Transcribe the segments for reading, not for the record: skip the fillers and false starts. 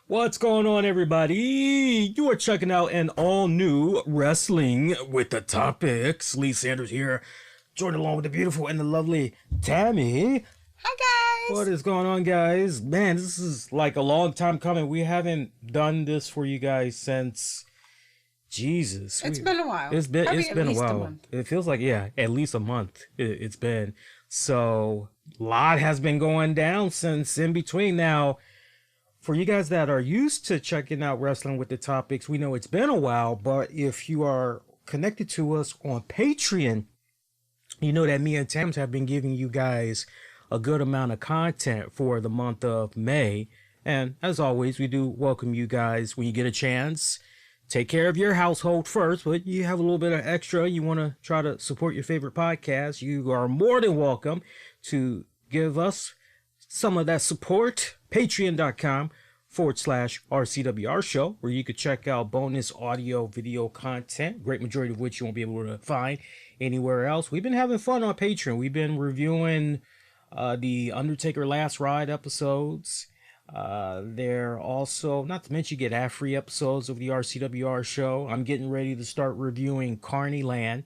What's going on, everybody? You are checking out an all-new Wrestling with the Topics. Lee Sanders here, joined along with the beautiful and the lovely Tammy. Hi, guys. What is going on, guys? Man, this is like a long time coming. We haven't done this for you guys since... Jesus. It's been a while. It's been a while. It feels like, yeah, at least a month it's been. So, a lot has been going down since in between. Now, for you guys that are used to checking out Wrestling with the Topics, we know it's been a while, but if you are connected to us on Patreon, you know that me and Tams have been giving you guys a good amount of content for the month of May. And as always, we do welcome you guys when you get a chance. Take care of your household first, but you have a little bit of extra. You want to try to support your favorite podcast. You are more than welcome to give us some of that support. Patreon.com/RCWR show, where you could check out bonus audio, video content, great majority of which you won't be able to find anywhere else. We've been having fun on Patreon. We've been reviewing the Undertaker Last Ride episodes. They're also, not to mention, you get ad-free episodes of the RCWR show. I'm getting ready to start reviewing Carneyland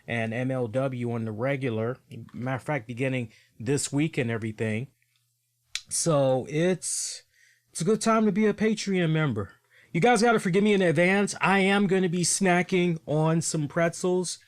and MLW on the regular. Matter of fact, beginning this week and everything. So it's a good time to be a Patreon member. You guys got to forgive me in advance. I am going to be snacking on some pretzels.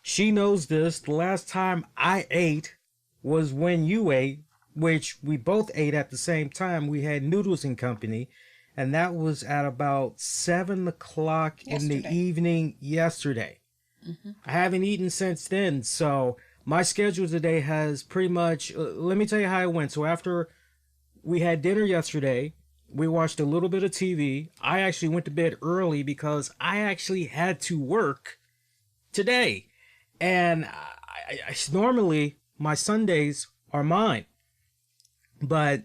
She knows this. The last time I ate was when you ate, which we both ate at the same time. We had Noodles and Company, and that was at about 7 o'clock in the evening yesterday. Mm-hmm. I haven't eaten since then, so my schedule today has pretty much... let me tell you how it went. So after we had dinner yesterday, we watched a little bit of TV. I actually went to bed early because I actually had to work today. And I normally, my Sundays are mine. But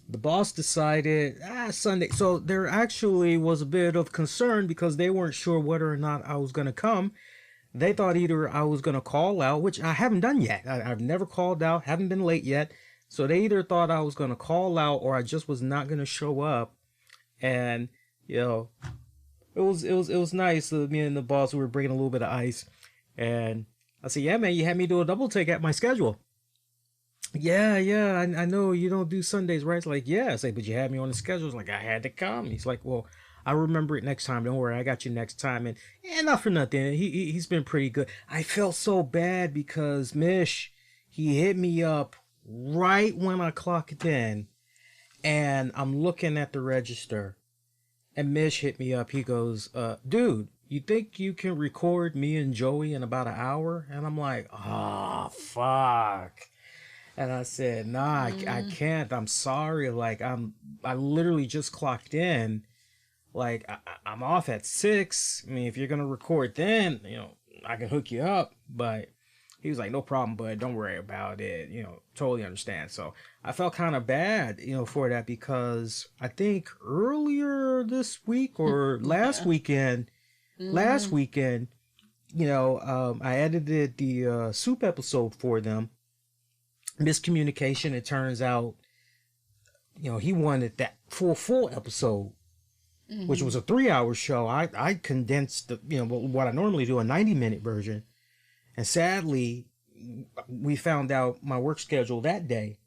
the boss decided, Sunday. So there actually was a bit of concern because they weren't sure whether or not I was going to come. They thought either I was going to call out, which I haven't done yet. I've never called out, haven't been late yet. So they either thought I was going to call out or I just was not going to show up. And, you know, it was nice. Me and the boss, we were bringing a little bit of ice. And I said, yeah, man, you had me do a double take at my schedule. Yeah, I know you don't do Sundays, right? It's like, yeah. I say, but you had me on the schedule. It's like, I had to come. He's like, well, I remember it next time. Don't worry, I got you next time. And not for nothing. He's been pretty good. I felt so bad because Mish, he hit me up right when I clocked in, and I'm looking at the register, and Mish hit me up. He goes, dude, you think you can record me and Joey in about an hour? And I'm like, oh, fuck. And I said, nah, I can't. I'm sorry. Like, I literally just clocked in. Like, I'm off at 6. I mean, if you're going to record then, you know, I can hook you up. But he was like, no problem, bud. Don't worry about it. You know, totally understand. So I felt kind of bad, you know, for that because I think earlier this week or last weekend, you know, I edited the soup episode for them. Miscommunication. It turns out, you know, he wanted that full episode, which was a 3-hour show. I condensed the, you know, what I normally do, a 90-minute version. And sadly, we found out my work schedule that day.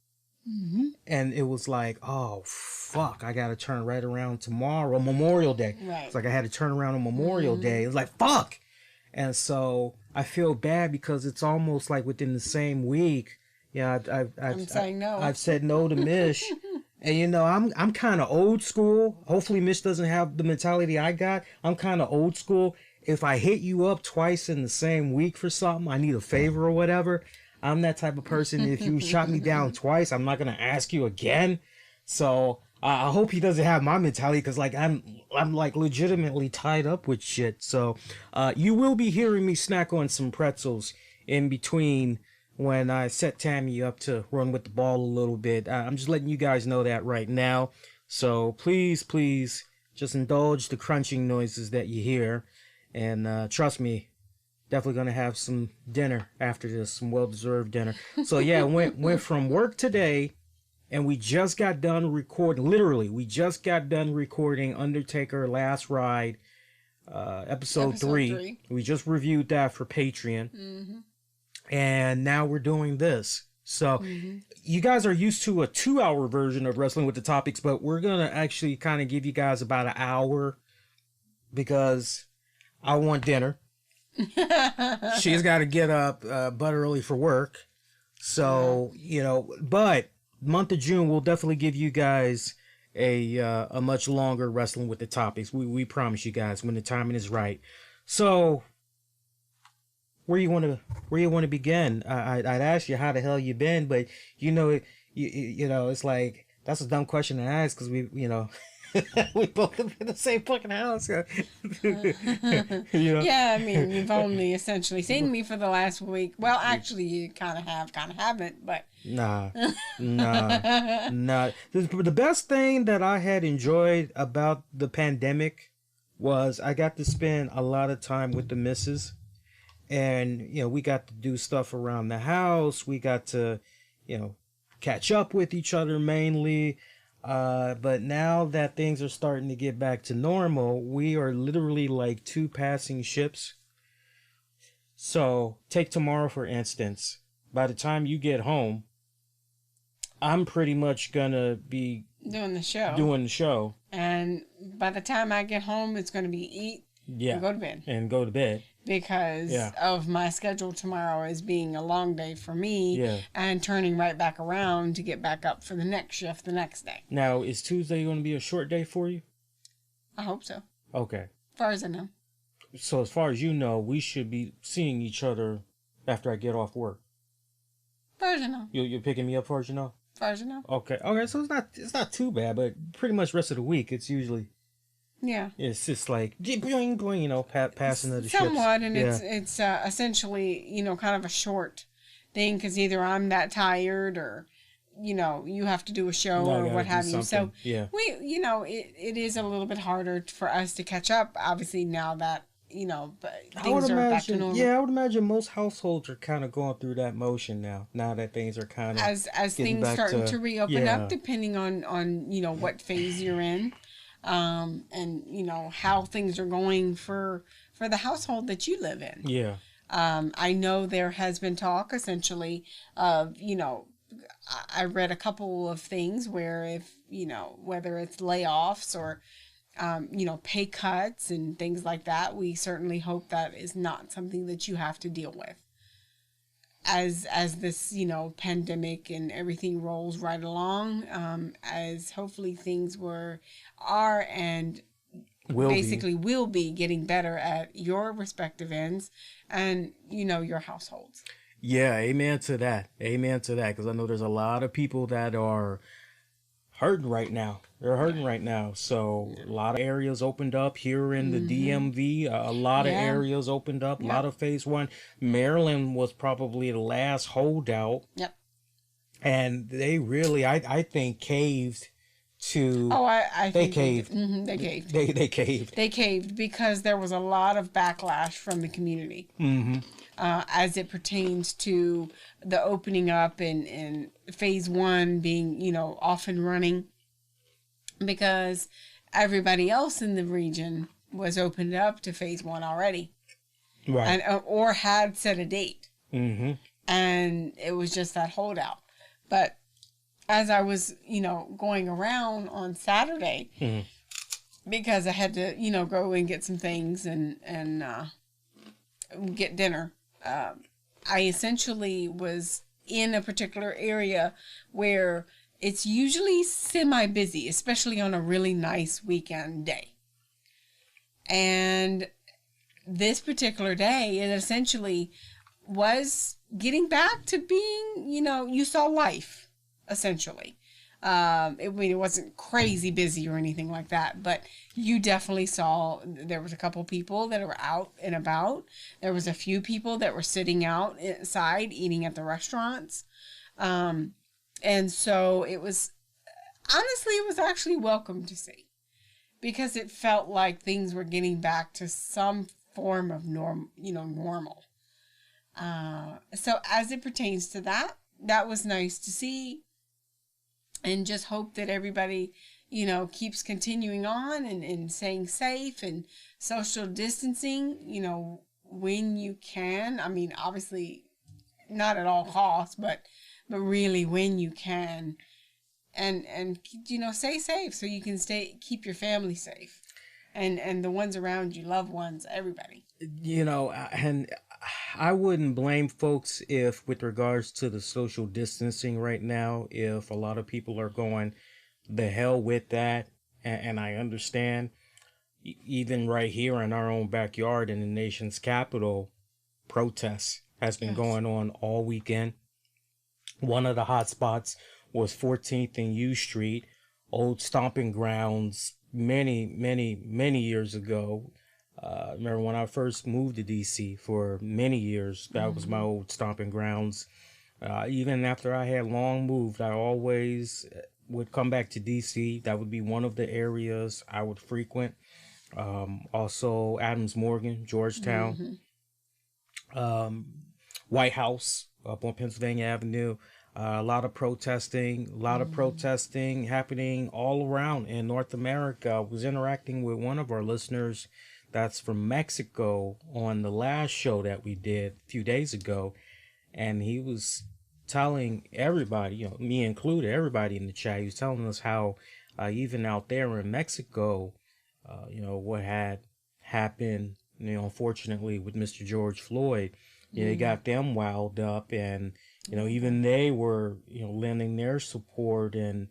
Mm-hmm. And it was like, oh, fuck, I got to turn right around tomorrow, Memorial Day. Right. It's like I had to turn around on Memorial Day. It was like, fuck. And so I feel bad because it's almost like within the same week. Yeah, I'm saying no. I've said no to Mish. And, you know, I'm kind of old school. Hopefully Mish doesn't have the mentality I got. I'm kind of old school. If I hit you up twice in the same week for something, I need a favor or whatever, I'm that type of person. If you shot me down twice, I'm not going to ask you again. So I hope he doesn't have my mentality because, like, I'm like legitimately tied up with shit. So you will be hearing me snack on some pretzels in between when I set Tammy up to run with the ball a little bit. I'm just letting you guys know that right now. So please just indulge the crunching noises that you hear. And trust me, definitely going to have some dinner after this, some well-deserved dinner. So yeah, went from work today And we just got done recording, literally, we just got done recording Undertaker Last Ride, episode 3. We just reviewed that for Patreon. Mm-hmm. And now we're doing this. So you guys are used to a 2-hour version of Wrestling with the Topics, but we're going to actually kind of give you guys about an hour because I want dinner. She's got to get up but early for work. So, you know, but month of June, we'll definitely give you guys a much longer Wrestling with the Topics. We promise you guys when the timing is right. So where you want to begin? I'd ask you how the hell you been, but you know, you know, it's like that's a dumb question to ask because we, you know, we both live in the same fucking house. You know? Yeah, I mean, you've only essentially seen me for the last week. Well, actually, you kind of have, kind of haven't, but nah. The best thing that I had enjoyed about the pandemic was I got to spend a lot of time with the missus. And, you know, we got to do stuff around the house. We got to, you know, catch up with each other mainly. But now that things are starting to get back to normal, we are literally like 2 passing ships. So take tomorrow, for instance. By the time you get home, I'm pretty much gonna be doing the show. And by the time I get home, it's going to be eat and go to bed. Because of my schedule tomorrow as being a long day for me and turning right back around to get back up for the next shift the next day. Now, is Tuesday going to be a short day for you? I hope so. Okay. As far as I know. So as far as you know, we should be seeing each other after I get off work. As far as I know. You're picking me up as far as you know? As far as I know. Okay, so it's not too bad, but pretty much rest of the week, it's usually... Yeah. It's just like, boing, boing, you know, passing of the ships. Somewhat, and it's essentially, you know, kind of a short thing, because either I'm that tired or, you know, you have to do a show or what have you. So, we, you know, it is a little bit harder for us to catch up, obviously, now that, you know, things are back to normal. Yeah, I would imagine most households are kind of going through that motion now that things are kind of... As things starting to reopen up, depending on, you know, what phase you're in. And you know how things are going for the household that you live in. Yeah. I know there has been talk essentially of, you know, I read a couple of things where if, you know, whether it's layoffs or, you know, pay cuts and things like that, we certainly hope that is not something that you have to deal with. As this, you know, pandemic and everything rolls right along, as hopefully things are and will be getting better at your respective ends and, you know, your households. Yeah, amen to that. Because I know there's a lot of people that are hurting right now. They're hurting right now. So a lot of areas opened up here in the DMV. A lot of areas opened up. A lot of phase 1. Maryland was probably the last holdout. Yep. And they really, I think, caved to... Oh, I they think caved. They caved. They caved. They caved because there was a lot of backlash from the community. As it pertains to the opening up and phase 1 being, you know, off and running, because everybody else in the region was opened up to phase 1 already, right? And or had set a date, and it was just that holdout. But as I was, you know, going around on Saturday, because I had to, you know, go and get some things and get dinner. I essentially was in a particular area where it's usually semi-busy, especially on a really nice weekend day. And this particular day, it essentially was getting back to being, you know, you saw life, essentially. It wasn't crazy busy or anything like that, but you definitely saw there was a couple people that were out and about. There was a few people that were sitting outside eating at the restaurants. And so it was actually welcome to see, because it felt like things were getting back to some form of normal. So as it pertains to that, that was nice to see. and just hope that everybody, you know, keeps continuing on and staying safe and social distancing, you know, when you can. I mean, obviously not at all costs, but really when you can, and you know, stay safe so you can keep your family safe, and the ones around you, loved ones, everybody. You know, and I wouldn't blame folks if, with regards to the social distancing right now, if a lot of people are going the hell with that, and I understand. Even right here in our own backyard in the nation's capital, protests has been Yes. going on all weekend. One of the hot spots was 14th and U Street, old stomping grounds many years ago. Remember when I first moved to DC for many years, that was my old stomping grounds. Even after I had long moved, I always would come back to DC. That would be one of the areas I would frequent. Also Adams Morgan, Georgetown, White House up on Pennsylvania Avenue. A lot of protesting happening all around in North America. I was interacting with one of our listeners that's from Mexico on the last show that we did a few days ago, and he was telling everybody, you know, me included, everybody in the chat, he was telling us how even out there in Mexico, you know, what had happened, you know, unfortunately with Mr. George Floyd, you know, he got them wound up, and, you know, even they were, you know, lending their support and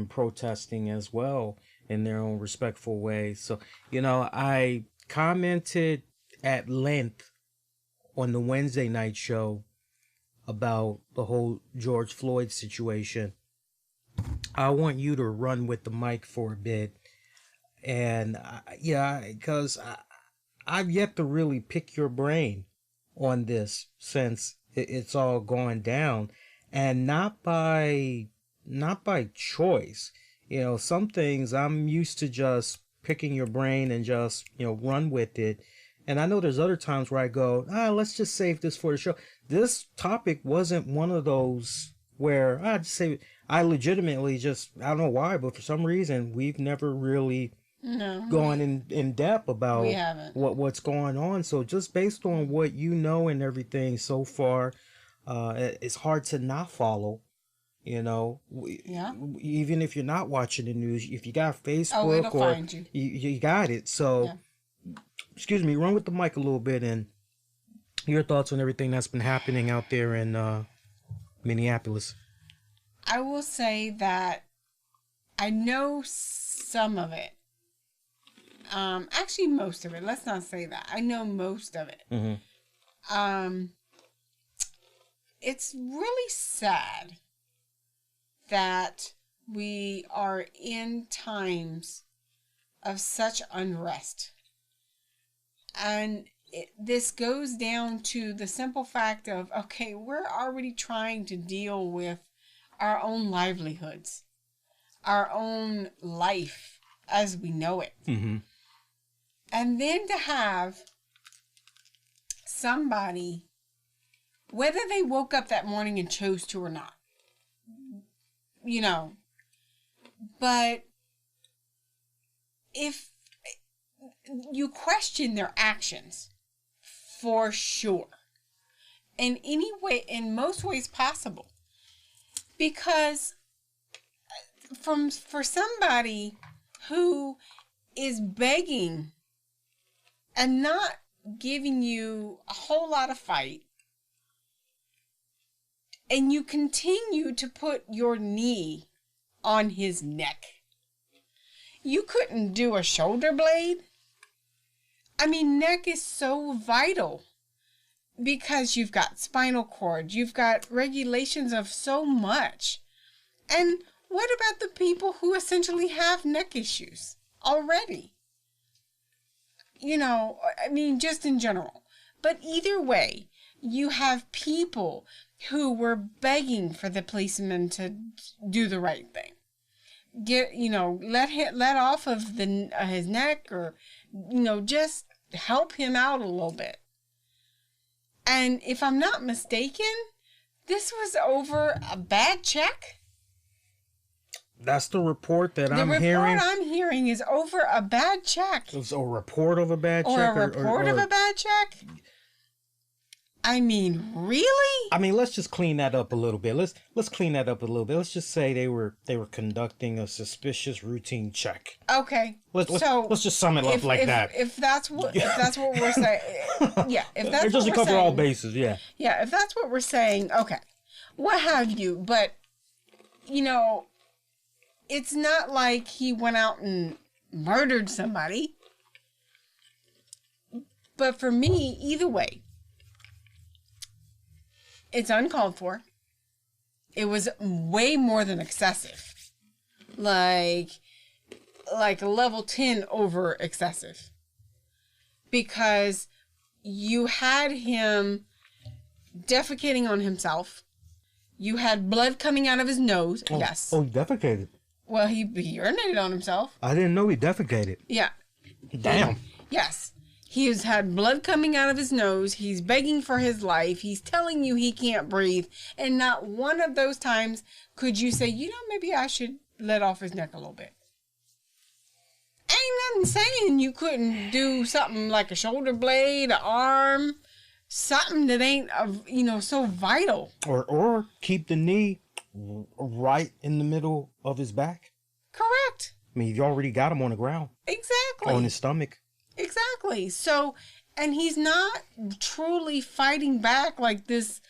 protesting as well in their own respectful way. So, you know, I commented at length on the Wednesday night show about the whole George Floyd situation. I want you to run with the mic for a bit. And yeah, because I've yet to really pick your brain on this since it's all going down, and not by choice. You know, some things I'm used to just picking your brain and just, you know, run with it. And I know there's other times where I go, let's just save this for the show. This topic wasn't one of those where I'd say I legitimately just, I don't know why, but for some reason we've never really gone in depth about what's going on. So just based on what you know and everything so far, it's hard to not follow. You know, even if you're not watching the news, if you got Facebook, it'll find you. You got it. So, excuse me, run with the mic a little bit and your thoughts on everything that's been happening out there in Minneapolis. I will say that I know some of it. Actually, most of it. Let's not say that. I know most of it. It's really sad that we are in times of such unrest. And this goes down to the simple fact of, okay, we're already trying to deal with our own livelihoods, our own life as we know it. And then to have somebody, whether they woke up that morning and chose to or not, you know, but if you question their actions, for sure, in any way, in most ways possible, because for somebody who is begging and not giving you a whole lot of fight, and you continue to put your knee on his neck. You couldn't do a shoulder blade. I mean, neck is so vital because you've got spinal cord, you've got regulations of so much. And what about the people who essentially have neck issues already? You know, I mean, just in general. But either way, you have people who were begging for the policeman to do the right thing. Let off of his neck, or, you know, just help him out a little bit. And if I'm not mistaken, this was over a bad check. That's the report that The I'm report hearing. I'm hearing is over a bad check. It's a report of a bad Or check. a report of a bad check? I mean, really? I mean, let's just clean that up a little bit. Let's clean that up a little bit. Let's just say they were conducting a suspicious routine check. Okay. Let's just sum it up that. If that's what we're saying, yeah. If that's it doesn't cover all bases, yeah. Yeah, if that's what we're saying, okay, what have you? But you know, it's not like he went out and murdered somebody. But for me, either way, it's uncalled for. It was way more than excessive. Like level 10 over excessive. Because you had him defecating on himself. You had blood coming out of his nose. Oh, yes. Oh, he defecated. Well, he urinated on himself. I didn't know he defecated. Yeah. Damn. Yes. He's had blood coming out of his nose. He's begging for his life. He's telling you he can't breathe. And not one of those times could you say, you know, maybe I should let off his neck a little bit. Ain't nothing saying you couldn't do something like a shoulder blade, an arm, something that ain't, so vital. Or keep the knee right in the middle of his back. Correct. I mean, you already got him on the ground. Exactly. On his stomach. Exactly. So, and he's not truly fighting back like this.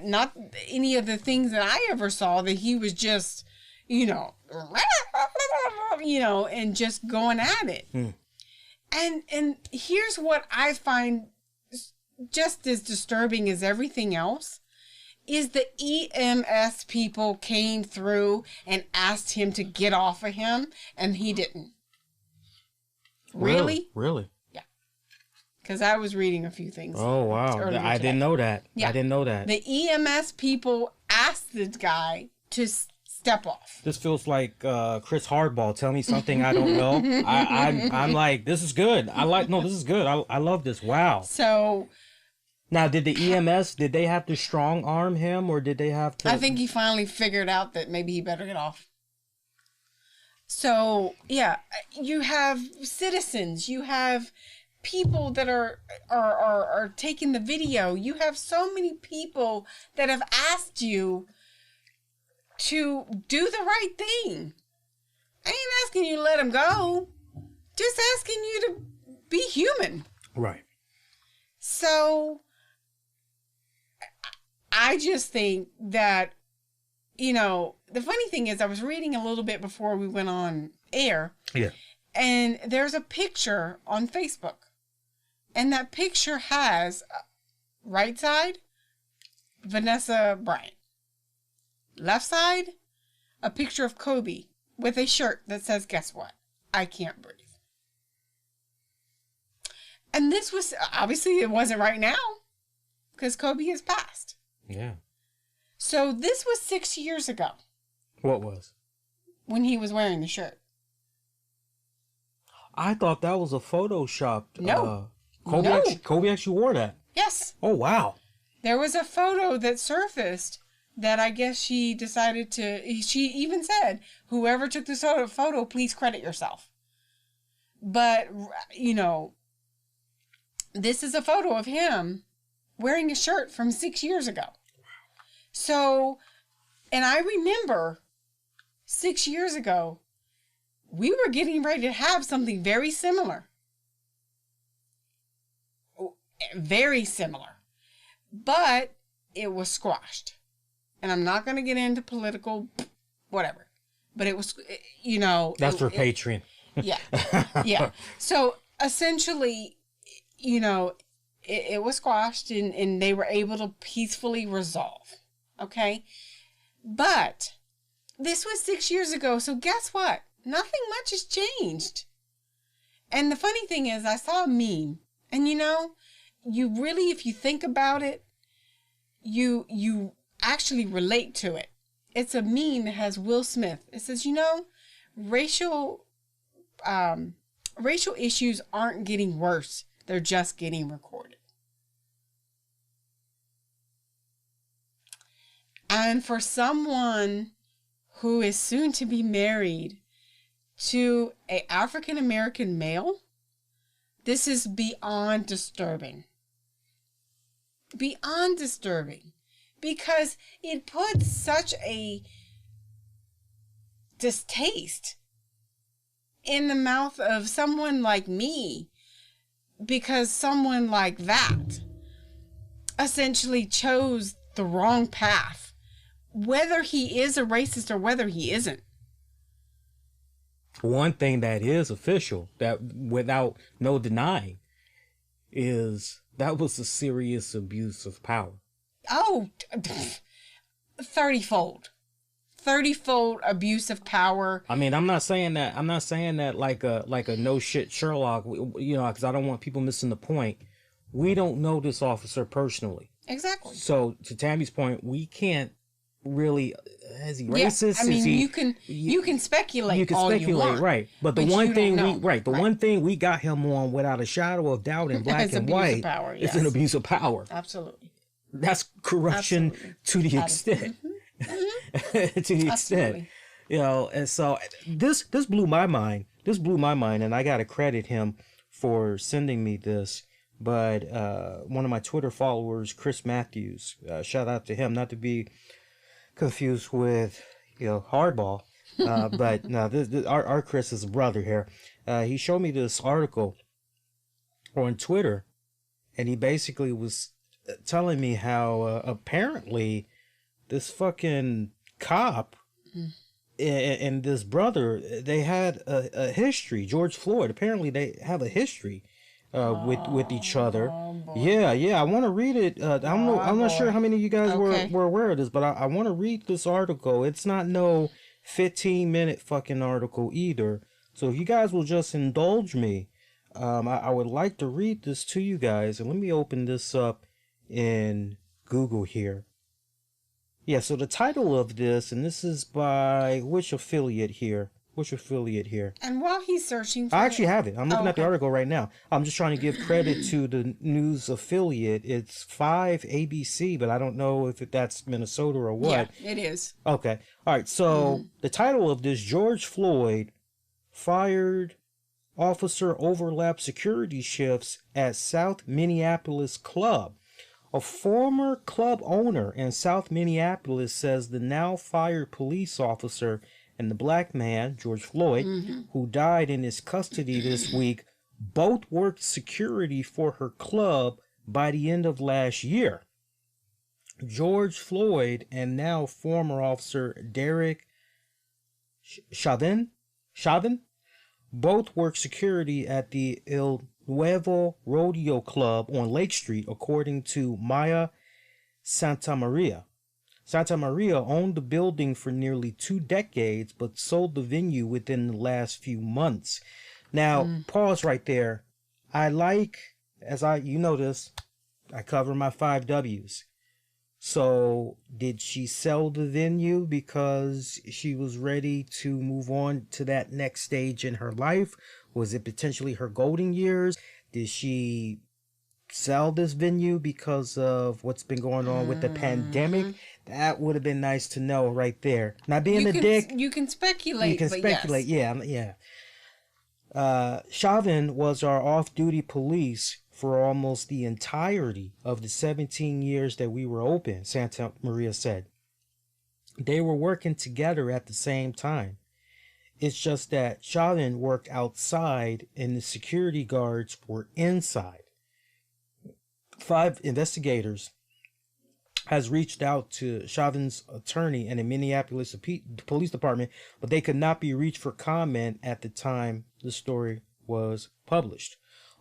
Not any of the things that I ever saw that he was just, and just going at it. And here's what I find just as disturbing as everything else is the EMS people came through and asked him to get off of him, and he didn't. Really? Really? Yeah. Because I was reading a few things. Oh, wow. I didn't know that. Yeah. I didn't know that. The EMS people asked this guy to step off. This feels like Chris Hardball. Tell me something I don't know. I'm like, this is good. This is good. I love this. Wow. So... Now, did the EMS, did they have to strong arm him, or did they have to... I think he finally figured out that maybe he better get off. So, yeah, you have citizens, you have people that are taking the video. You have so many people that have asked you to do the right thing. I ain't asking you to let him go. Just asking you to be human. Right. So... I just think that, the funny thing is I was reading a little bit before we went on air. Yeah. And there's a picture on Facebook. And that picture has right side, Vanessa Bryant. Left side, a picture of Kobe with a shirt that says, guess what? I can't breathe. And this was, obviously it wasn't right now because Kobe has passed. Yeah. So this was 6 years ago. What was? When he was wearing the shirt. I thought that was a photoshopped. No. Kobe actually wore that. Yes. Oh, wow. There was a photo that surfaced that I guess she decided to, she even said, whoever took this photo, please credit yourself. But, this is a photo of him wearing a shirt from 6 years ago. So, and I remember 6 years ago, we were getting ready to have something very similar. Very similar. But it was squashed. And I'm not going to get into political whatever. But it was, That's for Patreon. Yeah. Yeah. So, essentially, it was squashed and they were able to peacefully resolve. Okay? But this was 6 years ago, so guess what? Nothing much has changed. And the funny thing is, I saw a meme, and you really, if you think about it, you actually relate to it. It's a meme that has Will Smith. It says, racial issues aren't getting worse. They're just getting recorded. And for someone who is soon to be married to an African American male, this is beyond disturbing. Beyond disturbing. Because it puts such a distaste in the mouth of someone like me, because someone like that essentially chose the wrong path, whether he is a racist or whether he isn't. One thing that is official, that without no denying, is that was a serious abuse of power. Oh, 30-fold. 30-fold abuse of power. I mean, I'm not saying that like a no shit Sherlock, you know, because I don't want people missing the point. We don't know this officer personally. Exactly. So to Tammy's point, we can't really. Is he racist? Yeah, I mean, is he, you can speculate. You can all speculate, you want, right? But the one thing the one thing we got him on without a shadow of doubt in black and white is an abuse of power. Absolutely. That's corruption to the extent. To the extent, you know. And so this blew my mind. And I gotta credit him for sending me this. But one of my Twitter followers, Chris Matthews, shout out to him, not to be confused with, you know, Hardball, but no, our Chris is a brother here. He showed me this article on Twitter, and he basically was telling me how apparently this fucking cop and this brother, they had a history. George Floyd, apparently they have a history with each other. Yeah. I want to read it. I'm not sure how many of you guys were aware of this, but I want to read this article. It's not no 15-minute fucking article either. So if you guys will just indulge me, I would like to read this to you guys. And let me open this up in Google here. Yeah, so the title of this, and this is by which affiliate here? And while he's searching for I actually have it. I'm looking at the article right now. I'm just trying to give credit to the news affiliate. It's 5 ABC, but I don't know if that's Minnesota or what. Yeah, it is. Okay. All right. So the title of this, George Floyd fired officer overlap security shifts at South Minneapolis club. A former club owner in South Minneapolis says the now fired police officer and the black man, George Floyd, who died in his custody this week, both worked security for her club by the end of last year. George Floyd and now former officer Derek Chauvin both worked security at the El Nuevo Rodeo Club on Lake Street, according to Maya Santamaria. Santamaria owned the building for nearly 2 decades, but sold the venue within the last few months. Now, pause right there. You know this, I cover my 5 W's. So, did she sell the venue because she was ready to move on to that next stage in her life? Was it potentially her golden years? Did she sell this venue because of what's been going on with the pandemic? That would have been nice to know right there. Not being a dick. You can speculate. Yeah. Chauvin was our off-duty police for almost the entirety of the 17 years that we were open, Santa Maria said. They were working together at the same time. It's just that Chauvin worked outside and the security guards were inside. 5 investigators has reached out to Chauvin's attorney and the Minneapolis Police Department, but they could not be reached for comment at the time the story was published.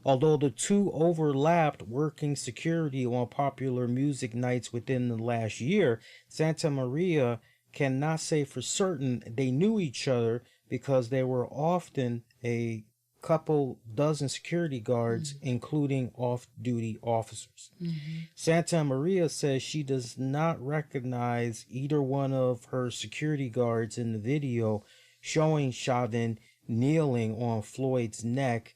Although the two overlapped working security on popular music nights within the last year, Santa Maria cannot say for certain they knew each other because there were often a couple dozen security guards, including off-duty officers. Santa Maria says she does not recognize either one of her security guards in the video showing Chauvin kneeling on Floyd's neck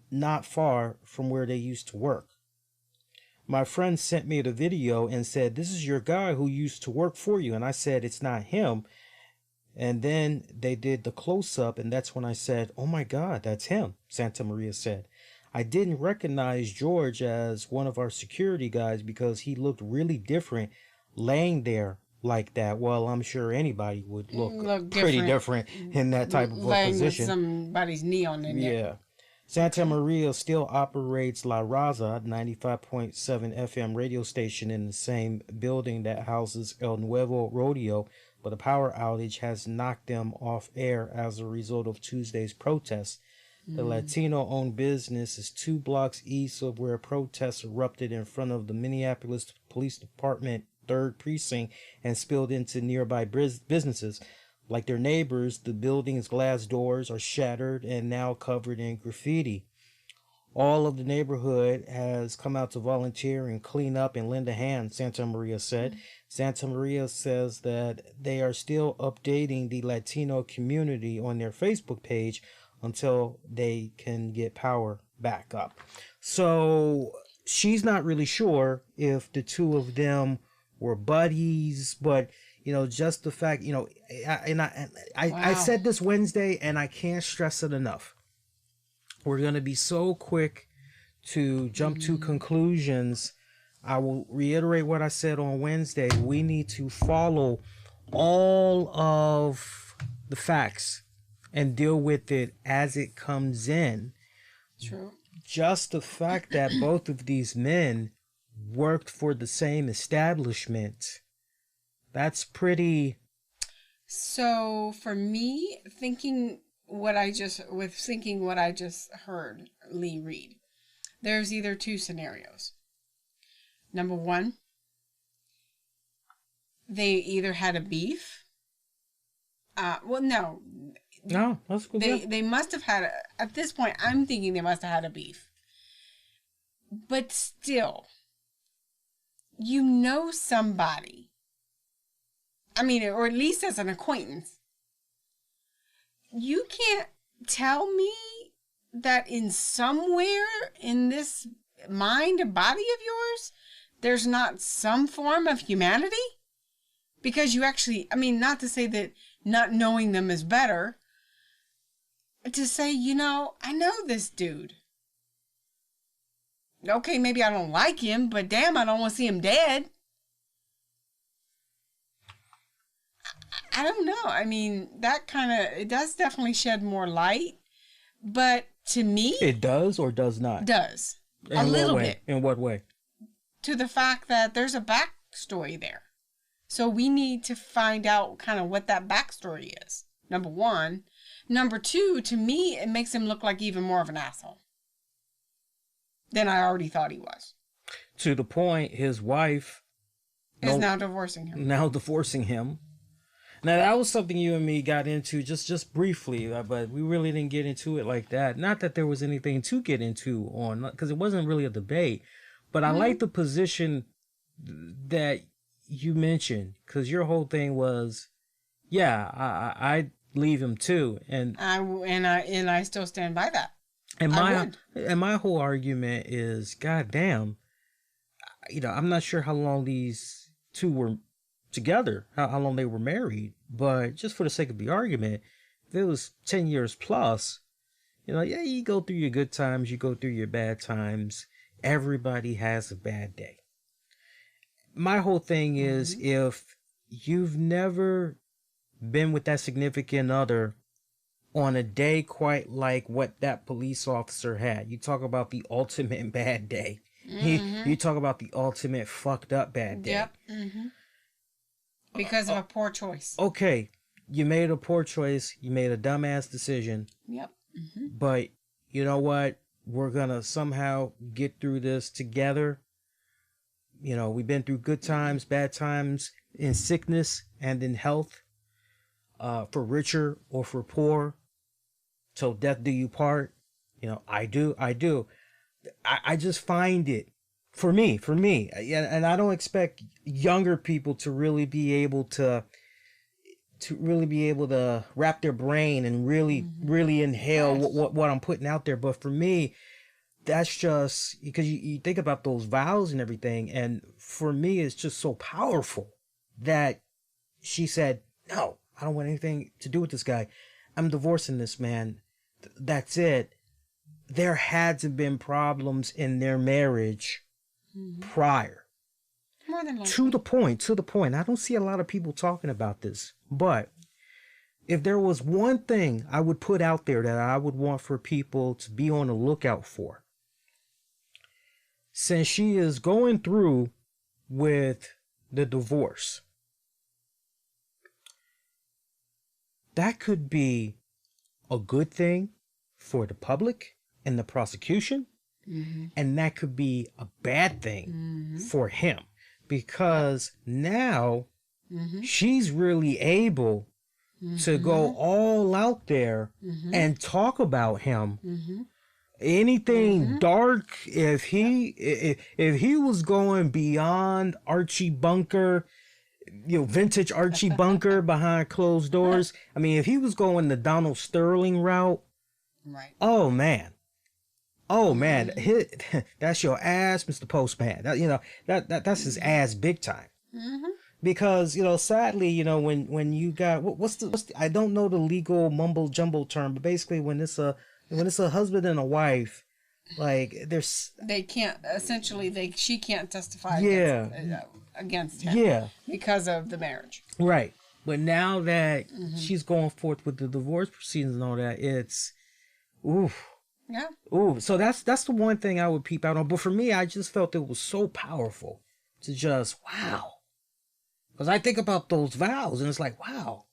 not far from where they used to work. My friend sent me the video and said, "This is your guy who used to work for you." And I said, "It's not him." And then they did the close-up, and that's when I said, oh my God, that's him, Santa Maria said. I didn't recognize George as one of our security guys because he looked really different laying there like that. Well, I'm sure anybody would look pretty different in that type of a position. With somebody's neon in there. Yeah. Santa Maria still operates La Raza, 95.7 FM radio station in the same building that houses El Nuevo Rodeo, but a power outage has knocked them off air as a result of Tuesday's protests. The Latino-owned business is 2 blocks east of where protests erupted in front of the Minneapolis Police Department 3rd Precinct and spilled into nearby businesses. Like their neighbors, the building's glass doors are shattered and now covered in graffiti. All of the neighborhood has come out to volunteer and clean up and lend a hand, Santa Maria said. Santa Maria says that they are still updating the Latino community on their Facebook page until they can get power back up. So she's not really sure if the two of them were buddies, but just the fact, I said this Wednesday and I can't stress it enough. We're going to be so quick to jump to conclusions. I will reiterate what I said on Wednesday. We need to follow all of the facts and deal with it as it comes in. True. Just the fact that both of these men worked for the same establishment, that's pretty. So for me, thinking what I just heard Lee read, there's either 2 scenarios. Number 1, they either had a beef. No, that's good. They must have had at this point, I'm thinking they must have had a beef. But still, somebody. I mean, or at least as an acquaintance. You can't tell me that in somewhere in this mind and body of yours, there's not some form of humanity? Because you actually, not to say that not knowing them is better, to say, I know this dude. Okay, maybe I don't like him, but damn, I don't want to see him dead. I don't know. That it does definitely shed more light. But to me... It does or does not? Does. A little bit. In what way? To the fact that there's a backstory there. So we need to find out kind of what that backstory is. Number 1. Number 2, to me, it makes him look like even more of an asshole than I already thought he was. To the point, his wife is now divorcing him. Now, that was something you and me got into just briefly, but we really didn't get into it like that. Not that there was anything to get into on, because it wasn't really a debate. But I like the position that you mentioned, because your whole thing was, I'd leave him too, and I still stand by that. And my whole argument is, goddamn, I'm not sure how long these two were together, how long they were married, but just for the sake of the argument, if it was 10 years plus, you go through your good times, you go through your bad times. Everybody has a bad day. My whole thing is, if you've never been with that significant other on a day quite like what that police officer had, you talk about the ultimate bad day. You talk about the ultimate fucked up bad day. Yep. Because of a poor choice. Okay, you made a poor choice. You made a dumbass decision. Yep. But you know what? We're gonna somehow get through this together. We've been through good times, bad times, in sickness and in health, for richer or for poor, till death do you part. I do. I just find it, for me, and I don't expect younger people to really be able to wrap their brain and really inhale what I'm putting out there. But for me, that's just because you think about those vows and everything. And for me, it's just so powerful that she said, no, I don't want anything to do with this guy. I'm divorcing this man. That's it. There had to have been problems in their marriage prior. More than likely. To the point. I don't see a lot of people talking about this. But if there was one thing I would put out there that I would want for people to be on the lookout for, since she is going through with the divorce, that could be a good thing for the public and the prosecution, and that could be a bad thing for him, because now she's really able to go all out there and talk about him. Anything dark, if he was going beyond Archie Bunker, vintage Archie Bunker behind closed doors. I mean, if he was going the Donald Sterling route, right? Oh man, that's your ass, Mr. Postman. That's his ass big time. Because sadly, when you got what's the I don't know the legal mumble jumble term, but basically when it's a husband and a wife, like they can't she can't testify against him, because of the marriage, right? But now that she's going forth with the divorce proceedings and all that, it's so that's the one thing I would peep out on. But for me, I just felt it was so powerful to just wow, because I think about those vows and it's like, wow,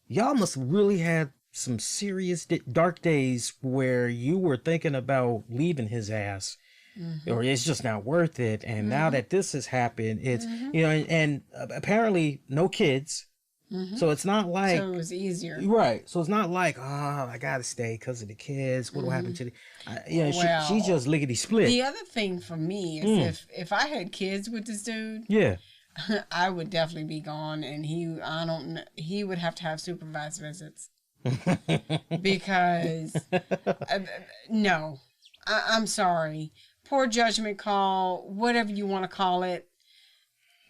y'all must have really had some serious dark days where you were thinking about leaving his ass, or it's just not worth it. And now that this has happened, it's and apparently no kids, so it's not like, so it was easier, right? So it's not like, oh, I gotta stay because of the kids. What will happen to the she just lickety split. The other thing for me is if I had kids with this dude, I would definitely be gone, and he would have to have supervised visits. Because no, I'm sorry, poor judgment call, whatever you want to call it.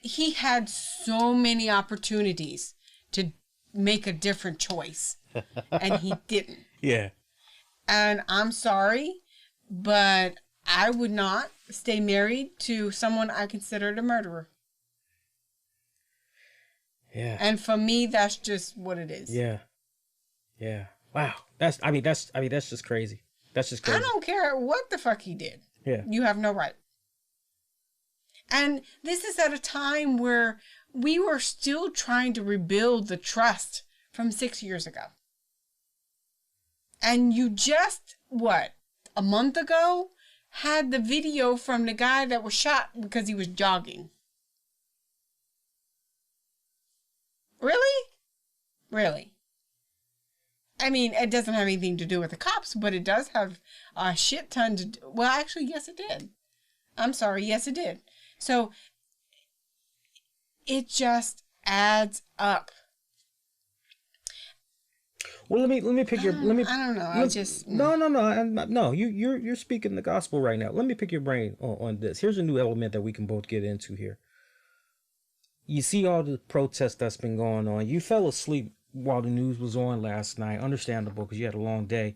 He had so many opportunities to make a different choice, and he didn't. And I'm sorry, but I would not stay married to someone I considered a murderer. And for me, that's just what it is. Wow. That's just crazy. That's just crazy. I don't care what the fuck he did. You have no right. And this is at a time where we were still trying to rebuild the trust from 6 years ago. And you just, a month ago, had the video from the guy that was shot because he was jogging. Really? I mean, it doesn't have anything to do with the cops, but it does have a shit ton to do. Well, actually, yes, it did. I'm sorry. Yes, it did. So it just adds up. Well, let me pick your. I don't know. No. You're speaking the gospel right now. Let me pick your brain on this. Here's a new element that we can both get into here. You see all the protests that's been going on. You fell asleep while the news was on last night. Understandable, because you had a long day.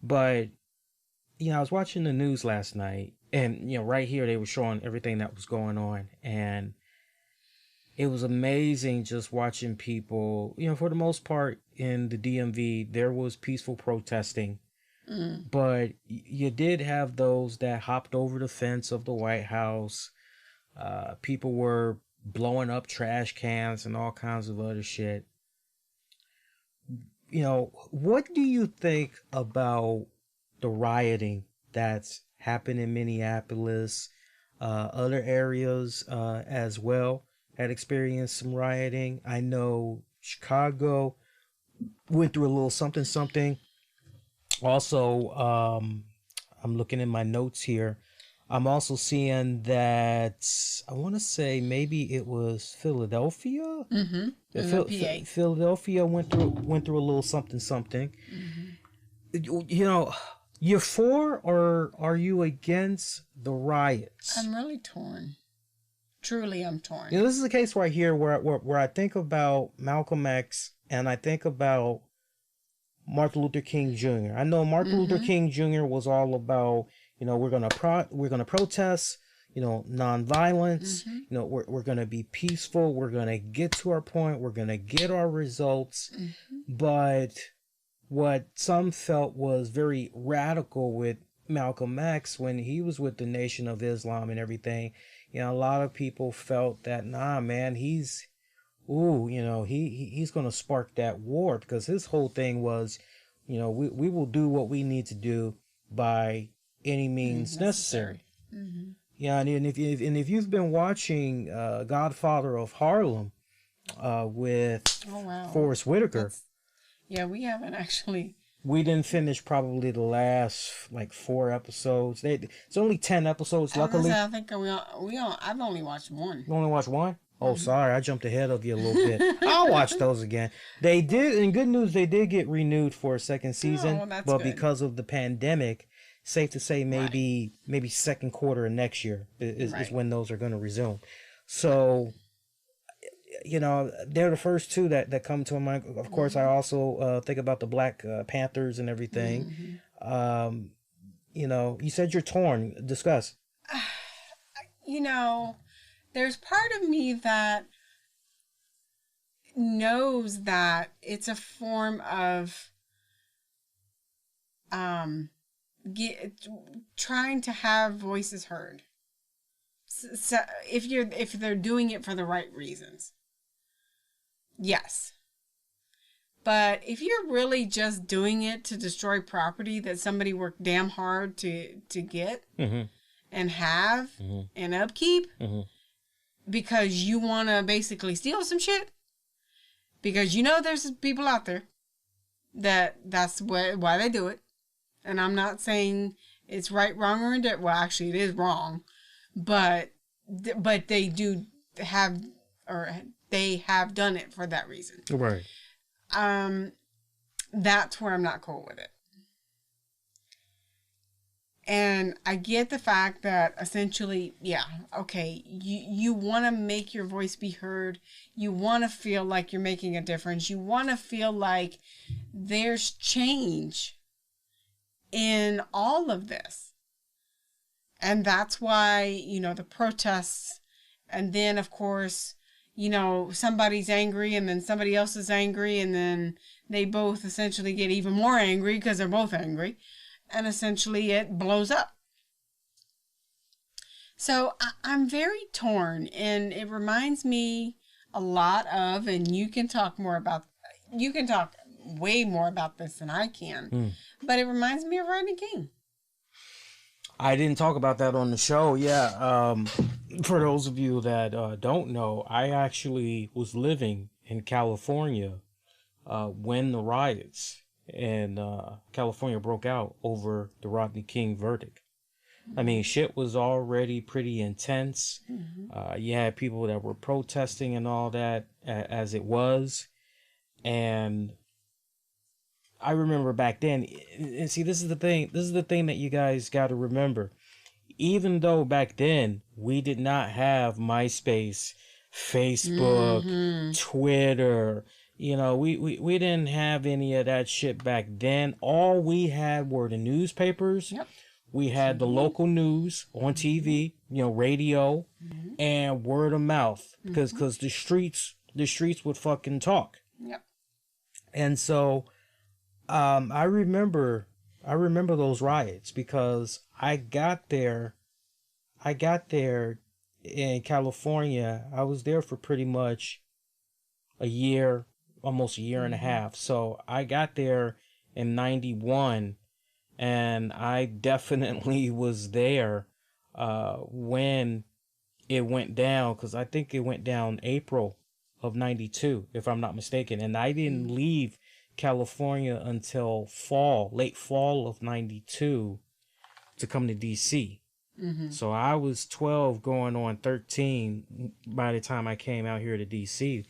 But, I was watching the news last night, and, right here they were showing everything that was going on. And it was amazing just watching people, for the most part in the DMV, there was peaceful protesting. But you did have those that hopped over the fence of the White House. People were blowing up trash cans and all kinds of other shit. What do you think about the rioting that's happened in Minneapolis, other areas as well had experienced some rioting? I know Chicago went through a little something. Also, I'm looking in my notes here. I'm also seeing that I want to say maybe it was Philadelphia. Philadelphia went through a little something. You're for or are you against the riots? I'm really torn. Truly, I'm torn. This is a case right here where I think about Malcolm X and I think about Martin Luther King Jr. I know Martin Luther King Jr. was all about, we're gonna protest, nonviolence. We're gonna be peaceful. We're gonna get to our point. We're gonna get our results. But what some felt was very radical with Malcolm X when he was with the Nation of Islam and everything. A lot of people felt that, nah, man, he's going to spark that war, because his whole thing was, we will do what we need to do by any means necessary. Yeah, and if you've been watching Godfather of Harlem with Forrest Whitaker, we haven't actually. We didn't finish probably the last like 4 episodes. It's only 10 episodes, luckily. I think I've only watched one. You only watched one? Oh, sorry, I jumped ahead of you a little bit. I'll watch those again. They did, in good news, they did get renewed for a second season. But good. Because of the pandemic, safe to say maybe second quarter of next year is when those are going to resume. So, they're the first two that come to my mind. Of course, I also think about the Black Panthers and everything. You said you're torn. Discuss. There's part of me that knows that it's a form of trying to have voices heard. So if they're doing it for the right reasons. Yes. But if you're really just doing it to destroy property that somebody worked damn hard to get and have and upkeep, because you want to basically steal some shit, because there's people out there that's why they do it. And I'm not saying it's right, wrong, or indifferent. Well, actually, it is wrong, but they do have, or they have done it for that reason. Right. That's where I'm not cool with it. And I get the fact that essentially, you want to make your voice be heard. You want to feel like you're making a difference. You want to feel like there's change in all of this. And that's why, the protests, and then, of course, somebody's angry and then somebody else is angry, and then they both essentially get even more angry because they're both angry. And essentially it blows up. So I'm very torn, and it reminds me a lot of, and you can talk way more about this than I can, but it reminds me of Rodney King. I didn't talk about that on the show. Yeah. For those of you that don't know, I actually was living in California when the riots in California broke out over the Rodney King verdict. I mean, shit was already pretty intense. You had people that were protesting and all that as it was. And I remember back then, and see, this is the thing that you guys got to remember. Even though back then we did not have MySpace, Facebook, Twitter, we didn't have any of that shit back then. All we had were the newspapers. Yep. We had the local news on TV, radio, and word of mouth, because the streets would fucking talk. Yep. And so, I remember those riots, because I got there in California. I was there for pretty much a year, almost a year and a half. So I got there in 91, and I definitely was there when it went down, because I think it went down April of 92, if I'm not mistaken. And I didn't leave California until late fall of 92 to come to DC. So I was 12 going on 13 by the time I came out here to DC.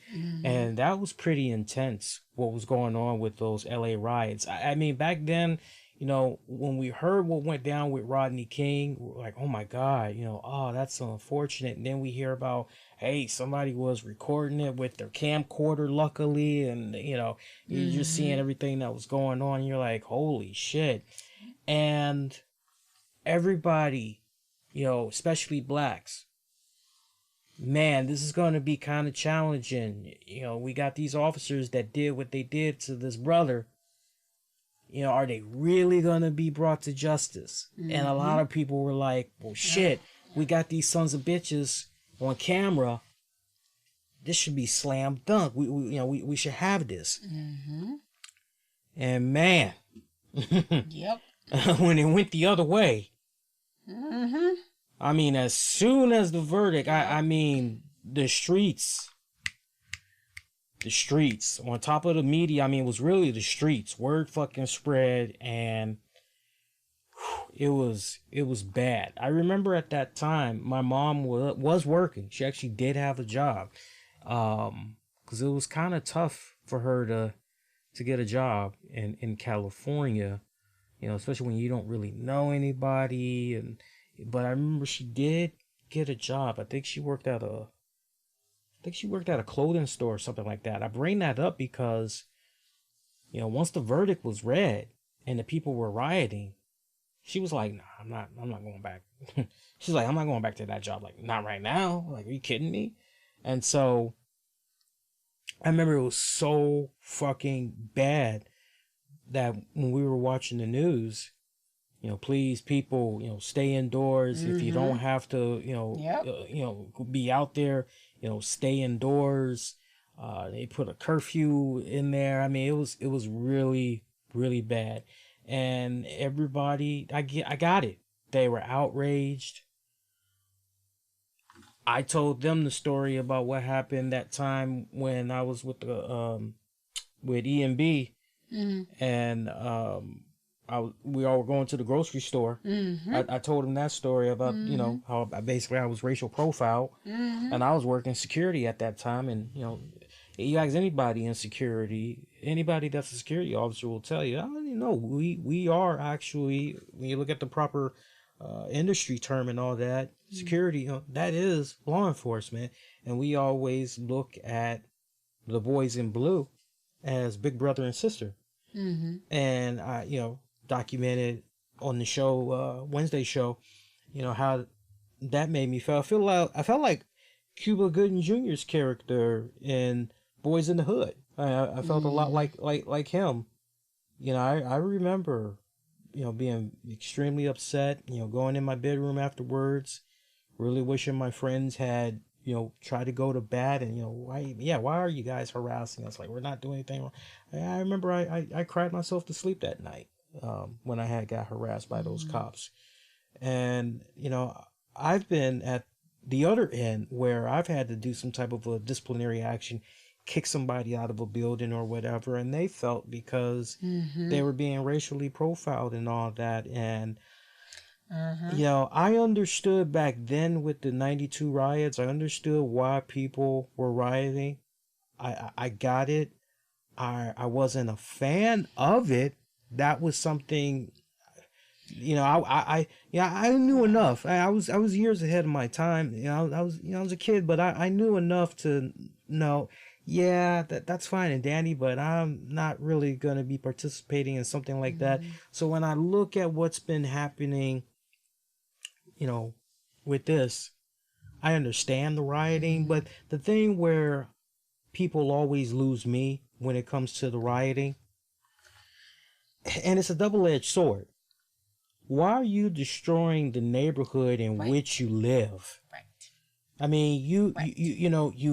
And that was pretty intense, what was going on with those LA riots. I mean, back then, when we heard what went down with Rodney King, we're like, oh my God, oh, that's so unfortunate. And then we hear about hey, somebody was recording it with their camcorder, luckily, and you're just seeing everything that was going on. And you're like, holy shit. And everybody, especially blacks, man, this is going to be kind of challenging. We got these officers that did what they did to this brother. Are they really going to be brought to justice? And a lot of people were like, well, shit, we got these sons of bitches on camera. This should be slam dunk. We should have this. And man, yep. when it went the other way, I mean, as soon as the verdict, I mean, the streets, on top of the media, I mean, it was really the streets. Word fucking spread, and it was bad. I remember at that time, my mom was working. She actually did have a job, because it was kind of tough for her to get a job in California, especially when you don't really know anybody. But I remember she did get a job. I think she worked at a clothing store or something like that. I bring that up because, once the verdict was read and the people were rioting, she was like, nah, I'm not going back. She's like, I'm not going back to that job. Like, not right now. Like, are you kidding me? And so I remember it was so fucking bad that when we were watching the news, please, people, stay indoors. If you don't have to, be out there, stay indoors. They put a curfew in there. I mean, it was really, really bad. And everybody, I got it. They were outraged. I told them the story about what happened that time when I was with EMB, and we all were going to the grocery store. I told him that story about how basically I was racial profiled, and I was working security at that time. And you ask anybody in security, anybody that's a security officer will tell you, we are actually, when you look at the proper industry term and all that, security, that is law enforcement, and we always look at the boys in blue as big brother and sister. And I documented on the show, Wednesday show, how that made me feel. I felt like Cuba Gooding Jr.'s character in Boys in the Hood. I felt a lot like him. I remember, being extremely upset, going in my bedroom afterwards, really wishing my friends had, tried to go to bat, and, why are you guys harassing us? Like, we're not doing anything wrong. I remember I cried myself to sleep that night. When I got harassed by those cops. And, I've been at the other end where I've had to do some type of a disciplinary action, kick somebody out of a building or whatever, and they felt because they were being racially profiled and all that. And, I understood back then with the 92 riots, I understood why people were rioting. I got it. I wasn't a fan of it. That was something, I knew enough. I was years ahead of my time. I was a kid, but I knew enough to know, that's fine and dandy, but I'm not really going to be participating in something like that. So when I look at what's been happening, with this, I understand the rioting, but the thing where people always lose me when it comes to the rioting, and it's a double-edged sword. Why are you destroying the neighborhood in which you live? Right. I mean, you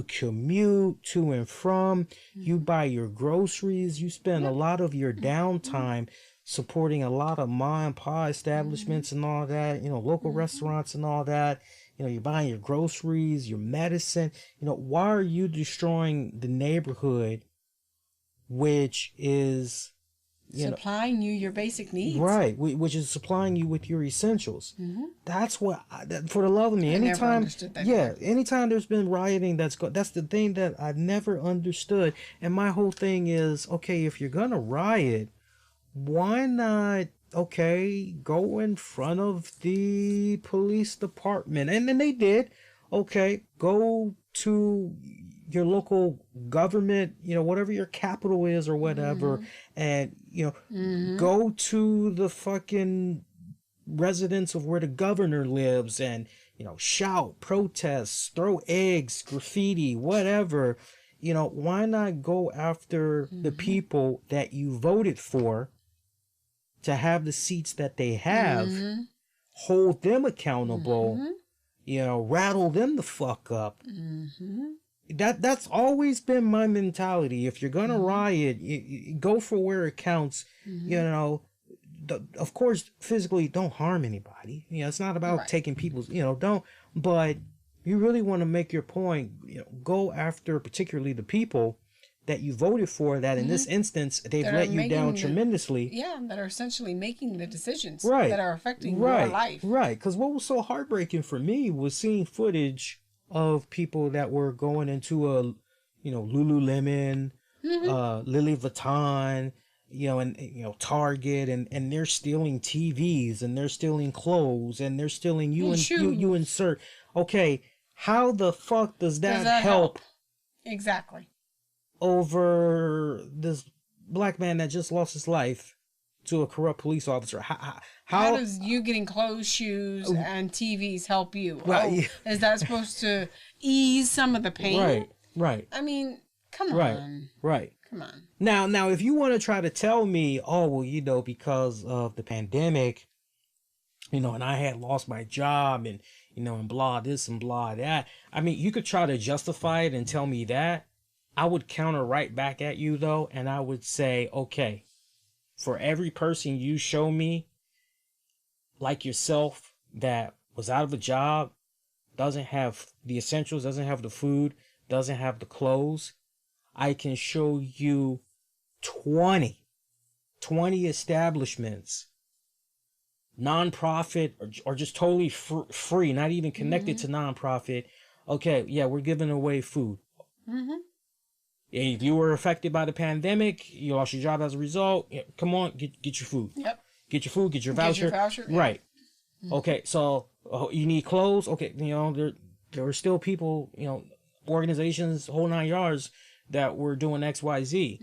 commute to and from, you buy your groceries, you spend a lot of your downtime supporting a lot of ma and pa establishments and all that, local restaurants and all that. You're buying your groceries, your medicine. Why are you destroying the neighborhood, which is supplying you your basic needs, right? Which is supplying you with your essentials. That's what, for the love of me, anytime there's been rioting, that's the thing that I've never understood. And my whole thing is, okay, if you're gonna riot, why not go in front of the police department? And then they did. Okay, go to your local government, whatever your capital is or whatever, and, go to the fucking residence of where the governor lives and, shout, protest, throw eggs, graffiti, whatever. Why not go after the people that you voted for to have the seats that they have, hold them accountable, rattle them the fuck up. That's always been my mentality. If you're gonna riot, you go for where it counts. Of course, physically, don't harm anybody. It's not about taking people's, but you really want to make your point, go after particularly the people that you voted for, that in this instance, they've let you down tremendously. Yeah, that are essentially making the decisions that are affecting your life. Right, because what was so heartbreaking for me was seeing footage of people that were going into a, Lululemon, Lily Vuitton, and Target, and they're stealing TVs, and they're stealing clothes, and they're stealing you insert. Okay, how the fuck does that help? Exactly. Over this black man that just lost his life to a corrupt police officer. How does you getting clothes, shoes, and TVs help you? Is that supposed to ease some of the pain? Right. I mean, come on. Right. Come on. Now, if you want to try to tell me, because of the pandemic, and I had lost my job and, and blah this and blah that. I mean, you could try to justify it and tell me that. I would counter right back at you, though, and I would say, okay, for every person you show me, like yourself, that was out of a job, doesn't have the essentials, doesn't have the food, doesn't have the clothes, I can show you 20 establishments, nonprofit or just totally free, not even connected to nonprofit. Okay, yeah, we're giving away food. If you were affected by the pandemic, you lost your job as a result, come on, get your food. Yep. Get your food, get your voucher. Right. Okay, so you need clothes. Okay, there were still people, organizations, whole 9 yards that were doing XYZ.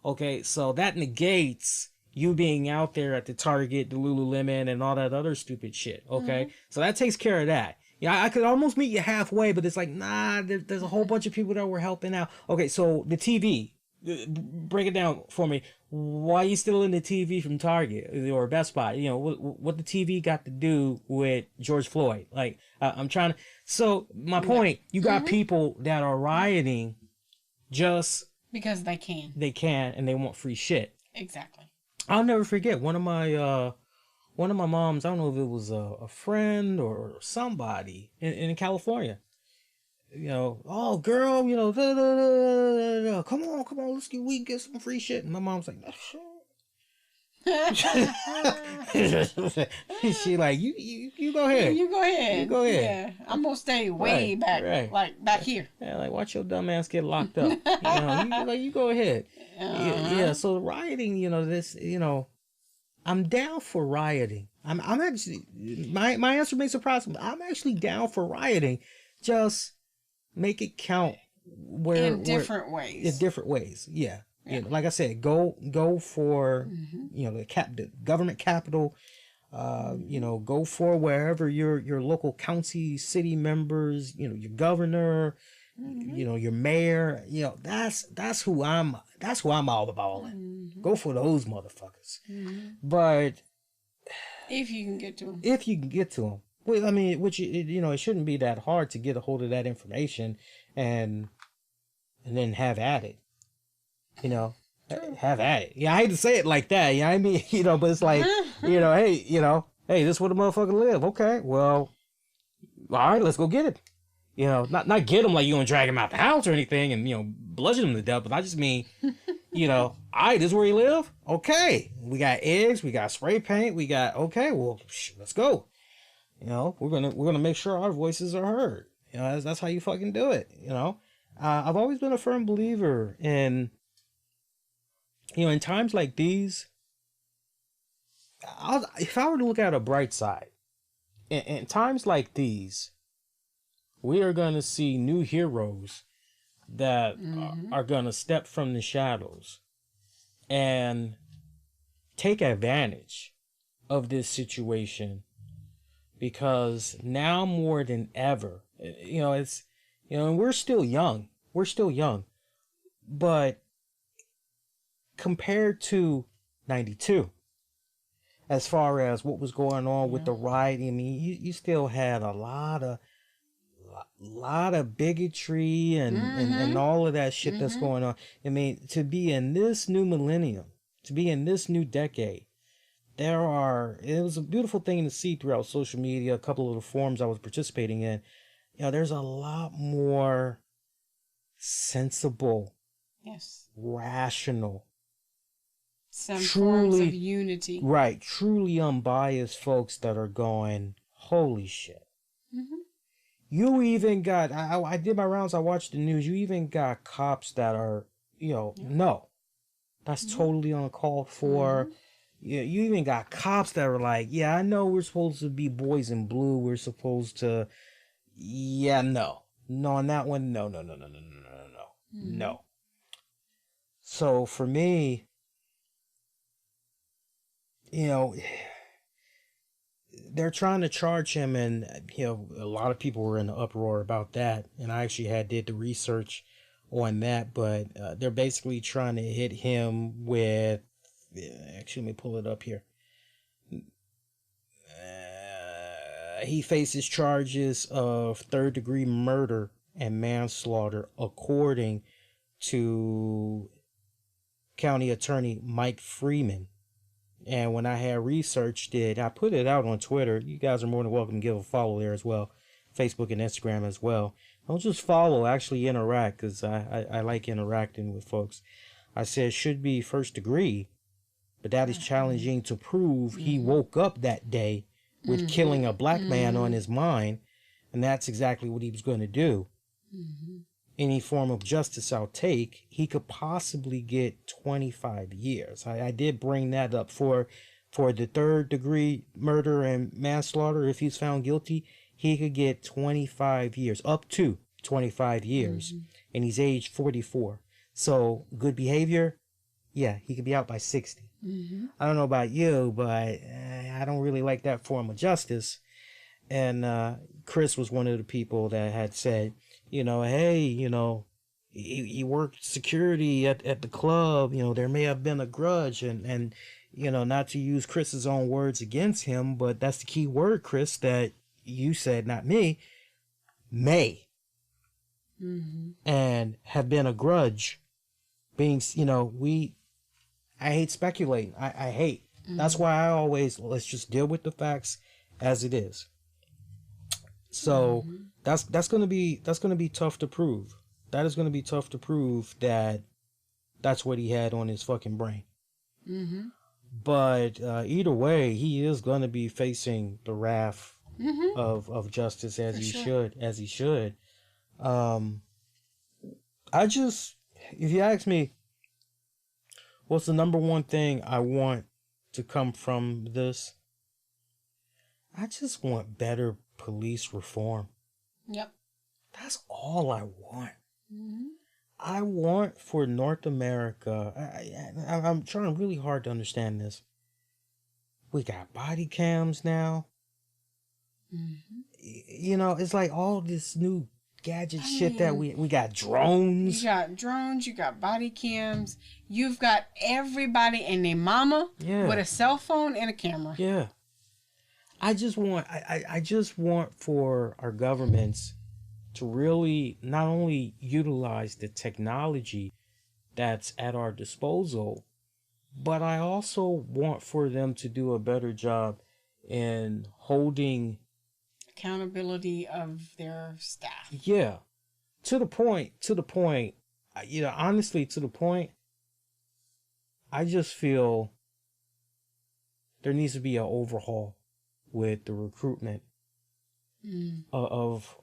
Okay, so that negates you being out there at the Target, the Lululemon, and all that other stupid shit. Okay, so that takes care of that. Yeah, I could almost meet you halfway, but it's like, nah, there's a whole bunch of people that were helping out. Okay, so the TV, break it down for me. Why are you still in the TV from Target or Best Buy? What the TV got to do with George Floyd? Like, I'm trying to... So, my point, you got people that are rioting just... because they can. They can, and they want free shit. Exactly. I'll never forget, one of my moms, I don't know if it was a friend or somebody in California, oh girl, come on, we get some free shit. And my mom's like, she like, you go ahead. You go ahead. You go ahead. Yeah, I'm gonna stay way back, like back here. Yeah, like watch your dumb ass get locked up. You go ahead. Yeah. So the rioting, this, I'm down for rioting. I'm actually, my answer may surprise me. I'm actually down for rioting. Just make it count in different ways. Yeah. Like I said, go for the government capital. Go for wherever your local county, city members, your governor, your mayor. That's who I'm all about. Go for those motherfuckers. But if you can get to them. Well, I mean, it shouldn't be that hard to get a hold of that information and then have at it. Have at it. Yeah, I hate to say it like that. I mean, but it's like, hey, this is where the motherfucker live. Okay, well, all right, let's go get it. Not get him like you gonna drag him out the house or anything and, bludgeon him to death, but I just mean, all right, this is where he live? Okay, we got eggs, we got spray paint, we got, okay, well, let's go. We're gonna make sure our voices are heard. That's how you fucking do it. I've always been a firm believer in, in times like these, if I were to look at a bright side, in times like these, we are going to see new heroes that are going to step from the shadows and take advantage of this situation, because now more than ever, it's, and we're still young. But compared to 92, as far as what was going on with the riot, I mean, you still had a lot of bigotry and all of that shit that's going on. I mean, to be in this new millennium, to be in this new decade, it was a beautiful thing to see throughout social media, a couple of the forums I was participating in. There's a lot more sensible, rational, some forms of unity. Right, truly unbiased folks that are going, holy shit. You even got, I did my rounds, I watched the news, you even got cops that are, no, that's totally uncalled for. You even got cops that are like, yeah, I know we're supposed to be boys in blue, we're supposed to, no, on that one, no. So for me, they're trying to charge him, and a lot of people were in an uproar about that, and I actually did the research on that, but they're basically trying to hit him with, actually let me pull it up here. He faces charges of third-degree murder and manslaughter, according to County Attorney Mike Freeman. And when I had researched it, I put it out on Twitter. You guys are more than welcome to give a follow there as well. Facebook and Instagram as well. Don't just follow, actually interact, because I like interacting with folks. I said should be first degree, but that is challenging to prove. He woke up that day with killing a black man on his mind, and that's exactly what he was going to do. Any form of justice I'll take. He could possibly get 25 years. I did bring that up for the third degree murder and manslaughter. If he's found guilty, he could get 25 years, up to 25 years, and he's age 44. So good behavior, yeah, he could be out by 60. I don't know about you, but I don't really like that form of justice. And Chris was one of the people that had said, hey, he worked security at the club. There may have been a grudge, and not to use Chris's own words against him, but that's the key word, Chris, that you said, not me, may, and have been a grudge being, I hate speculating. I hate. That's why I always, let's just deal with the facts as it is. So that's going to be tough to prove. That is going to be tough to prove that that's what he had on his fucking brain. But either way, he is going to be facing the wrath of justice as he should. If you ask me, what's the number one thing I want to come from this? I just want better police reform. Yep. That's all I want. I want for North America, I'm trying really hard to understand this. We got body cams now. It's like all this new gadget shit that we got drones. You got drones, you got body cams, you've got everybody and their mama with a cell phone and a camera. Yeah. I just want for our governments to really not only utilize the technology that's at our disposal, but I also want for them to do a better job in holding accountability of their staff. Yeah. To the point, honestly, to the point, I just feel there needs to be an overhaul with the recruitment of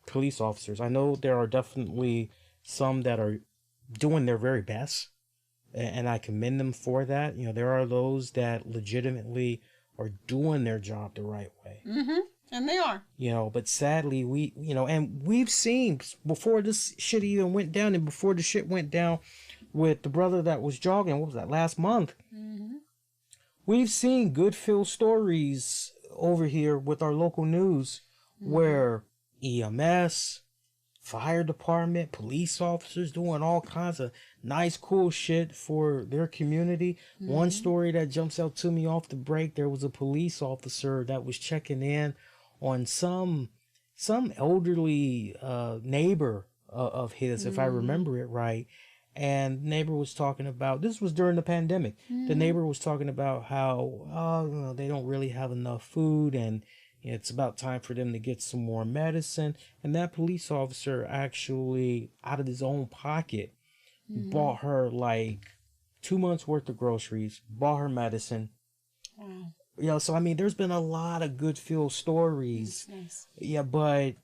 police officers. I know there are definitely some that are doing their very best, and I commend them for that. There are those that legitimately are doing their job the right way. Mm-hmm. And they are. You know, but sadly, and we've seen before this shit even went down, and before the shit went down with the brother that was jogging, what was that, last month? Mm-hmm. We've seen good feel stories over here with our local news where EMS, fire department, police officers doing all kinds of nice, cool shit for their community. One story that jumps out to me off the break, there was a police officer that was checking in on some elderly neighbor of his, if I remember it right. And the neighbor was talking about, this was during the pandemic. The neighbor was talking about how they don't really have enough food, and it's about time for them to get some more medicine. And that police officer actually, out of his own pocket, bought her like 2 months worth of groceries, bought her medicine. Wow. You know, so I mean, there's been a lot of good feel stories. That's nice. Yeah, but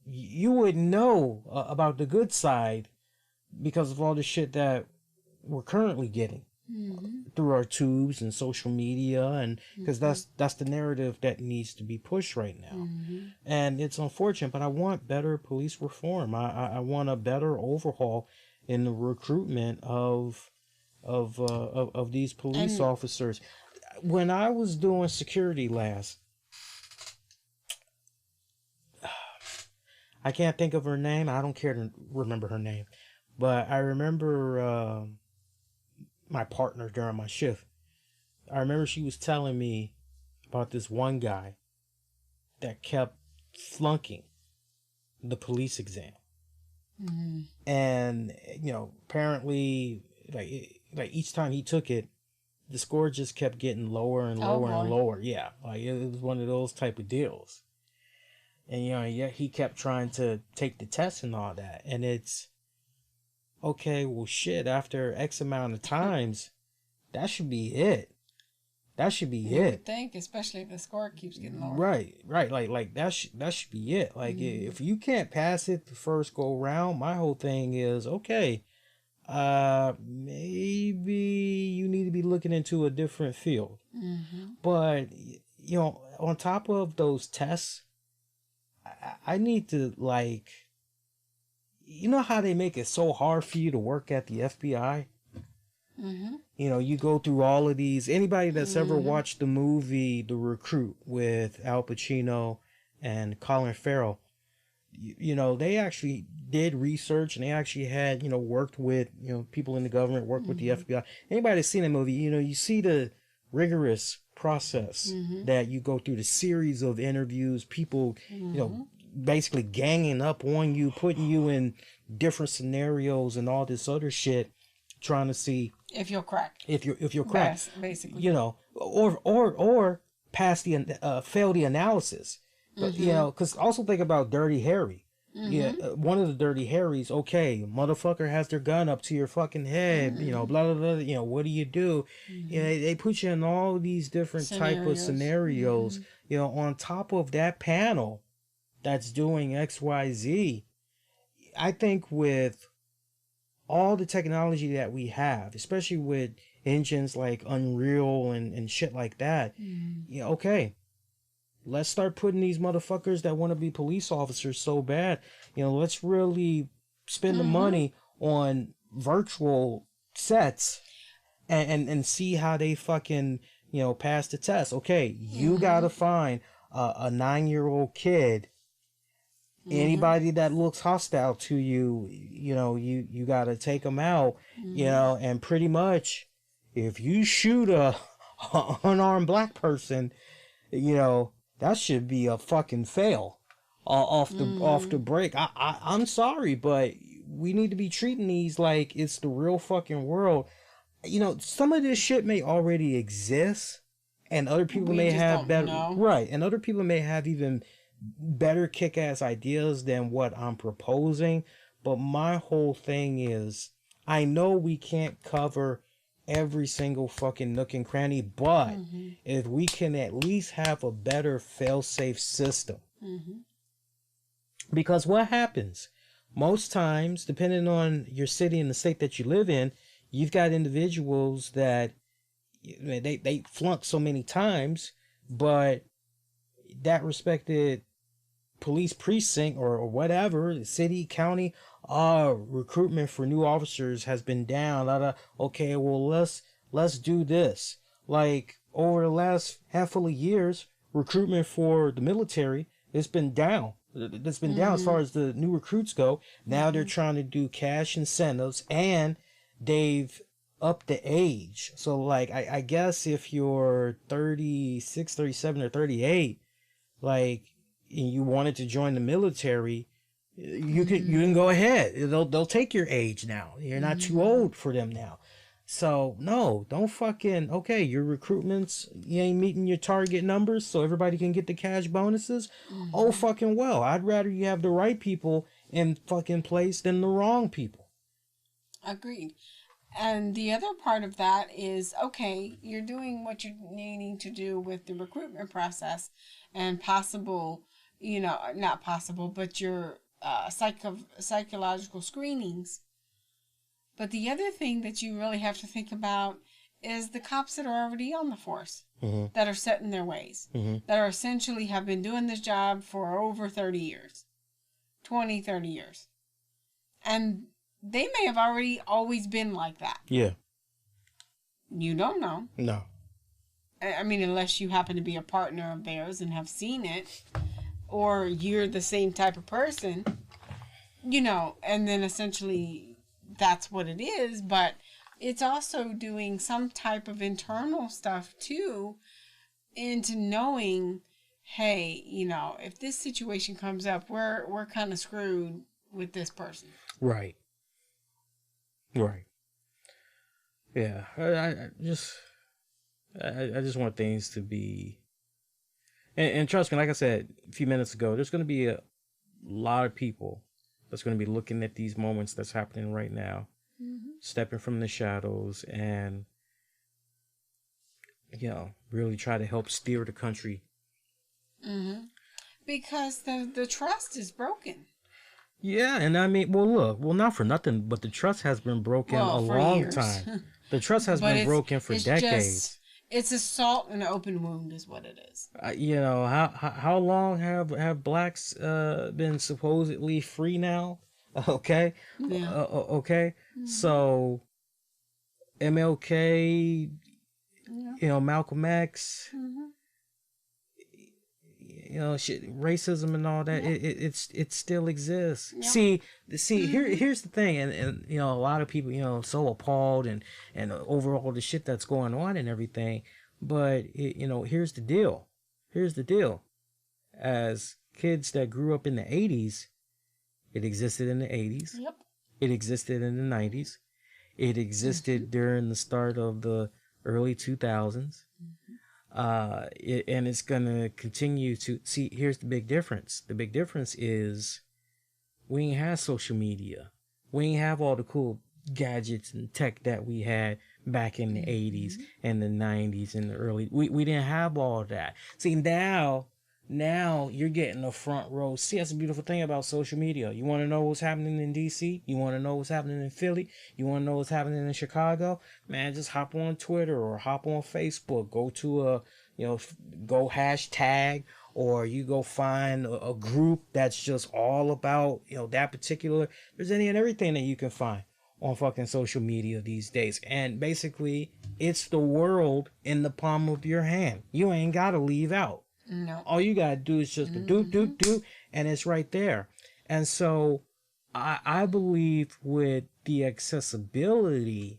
you would know about the good side because of all the shit that we're currently getting through our tubes and social media, and because that's the narrative that needs to be pushed right now. And it's unfortunate, but I want better police reform. I want a better overhaul in the recruitment of these police officers. When I was doing security last, I can't think of her name. I don't care to remember her name. But I remember my partner during my shift. I remember she was telling me about this one guy that kept flunking the police exam. And, apparently, like each time he took it, the score just kept getting lower and lower and lower. Yeah, like it was one of those type of deals. And, yet he kept trying to take the test and all that. And it's, okay, well, shit, after X amount of times, that should be it. That should be You it. would think, especially if the score keeps getting lower. Right. Like that should be it. Like, if you can't pass it the first go round, my whole thing is, okay, maybe you need to be looking into a different field. But, on top of those tests, I need to, like, you know how they make it so hard for you to work at the FBI? You go through all of these. Anybody that's ever watched the movie The Recruit with Al Pacino and Colin Farrell, they actually did research, and they actually had, worked with, people in the government, worked with the FBI. Anybody that's seen that movie, you see the rigorous process that you go through, the series of interviews, people, basically ganging up on you, putting you in different scenarios and all this other shit, trying to see if you'll crack. If you're crack, basically. Or pass the fail the analysis. But, because also think about Dirty Harry. Yeah, one of the Dirty Harrys. Okay, motherfucker has their gun up to your fucking head. Blah blah blah. What do you do? They put you in all these different type of scenarios. On top of that panel that's doing XYZ. I think with all the technology that we have, especially with engines like Unreal and shit like that, okay, let's start putting these motherfuckers that want to be police officers so bad, let's really spend the money on virtual sets and see how they fucking, pass the test. Okay, you gotta find a 9-year-old kid. Anybody that looks hostile to you, you got to take them out, and pretty much if you shoot a unarmed black person, that should be a fucking fail off the break. I'm sorry, but we need to be treating these like it's the real fucking world. Some of this shit may already exist, and other people may have better, right, and other people may have even better kick-ass ideas than what I'm proposing. But my whole thing is, I know we can't cover every single fucking nook and cranny, but if we can at least have a better fail-safe system. Because what happens most times, depending on your city and the state that you live in, you've got individuals that they flunked so many times, but that respected police precinct or whatever, city, county, recruitment for new officers has been down. Okay, well, let's do this. Like, over the last handful of years, recruitment for the military, it's been down. It's been down as far as the new recruits go. Now they're trying to do cash incentives, and they've upped the age. So, like, I guess if you're 36, 37, or 38, like, and you wanted to join the military, you can go ahead. They'll take your age now. You're not too old for them now. So no, don't fucking, okay, your recruitments, you ain't meeting your target numbers so everybody can get the cash bonuses. Oh fucking well. I'd rather you have the right people in fucking place than the wrong people. Agreed. And the other part of that is, okay, you're doing what you're needing to do with the recruitment process and possible, not possible, but your psychological screenings. But the other thing that you really have to think about is the cops that are already on the force, that are set in their ways, that are essentially have been doing this job for over 30 years, 20, 30 years. And they may have always been like that. Yeah. You don't know. No. I mean, unless you happen to be a partner of theirs and have seen it, or you're the same type of person, and then essentially that's what it is. But it's also doing some type of internal stuff too, into knowing, hey, if this situation comes up, we're kind of screwed with this person. Right. Yeah. I just want things to be, and trust me, like I said a few minutes ago, there's going to be a lot of people that's going to be looking at these moments that's happening right now, stepping from the shadows and, really try to help steer the country. Because the trust is broken. Yeah, and I mean, well, not for nothing, but the trust has been broken a long time. The trust has been broken for decades. It's assault in an open wound is what it is. How long have blacks been supposedly free now? Okay. Yeah. Okay. So MLK, Malcolm X, shit, racism and all that. It still exists. Yeah. See, here's the thing, and a lot of people, so appalled and over all the shit that's going on and everything. But here's the deal. As kids that grew up in the 80s, it existed in the 80s. Yep. It existed in the 90s. It existed during the start of the early 2000s. And it's going to continue to see. Here's the big difference. The big difference is we ain't have social media. We ain't have all the cool gadgets and tech that we had back in the 80s and the 90s and the early. We didn't have all that. See, now you're getting a front row. See, that's a beautiful thing about social media. You want to know what's happening in DC? You want to know what's happening in Philly? You want to know what's happening in Chicago? Man, just hop on Twitter or hop on Facebook. Go to go hashtag, or you go find a group that's just all about, that particular. There's any and everything that you can find on fucking social media these days. And basically, it's the world in the palm of your hand. You ain't got to leave out. No. All you gotta do is just do, and it's right there. And so I believe with the accessibility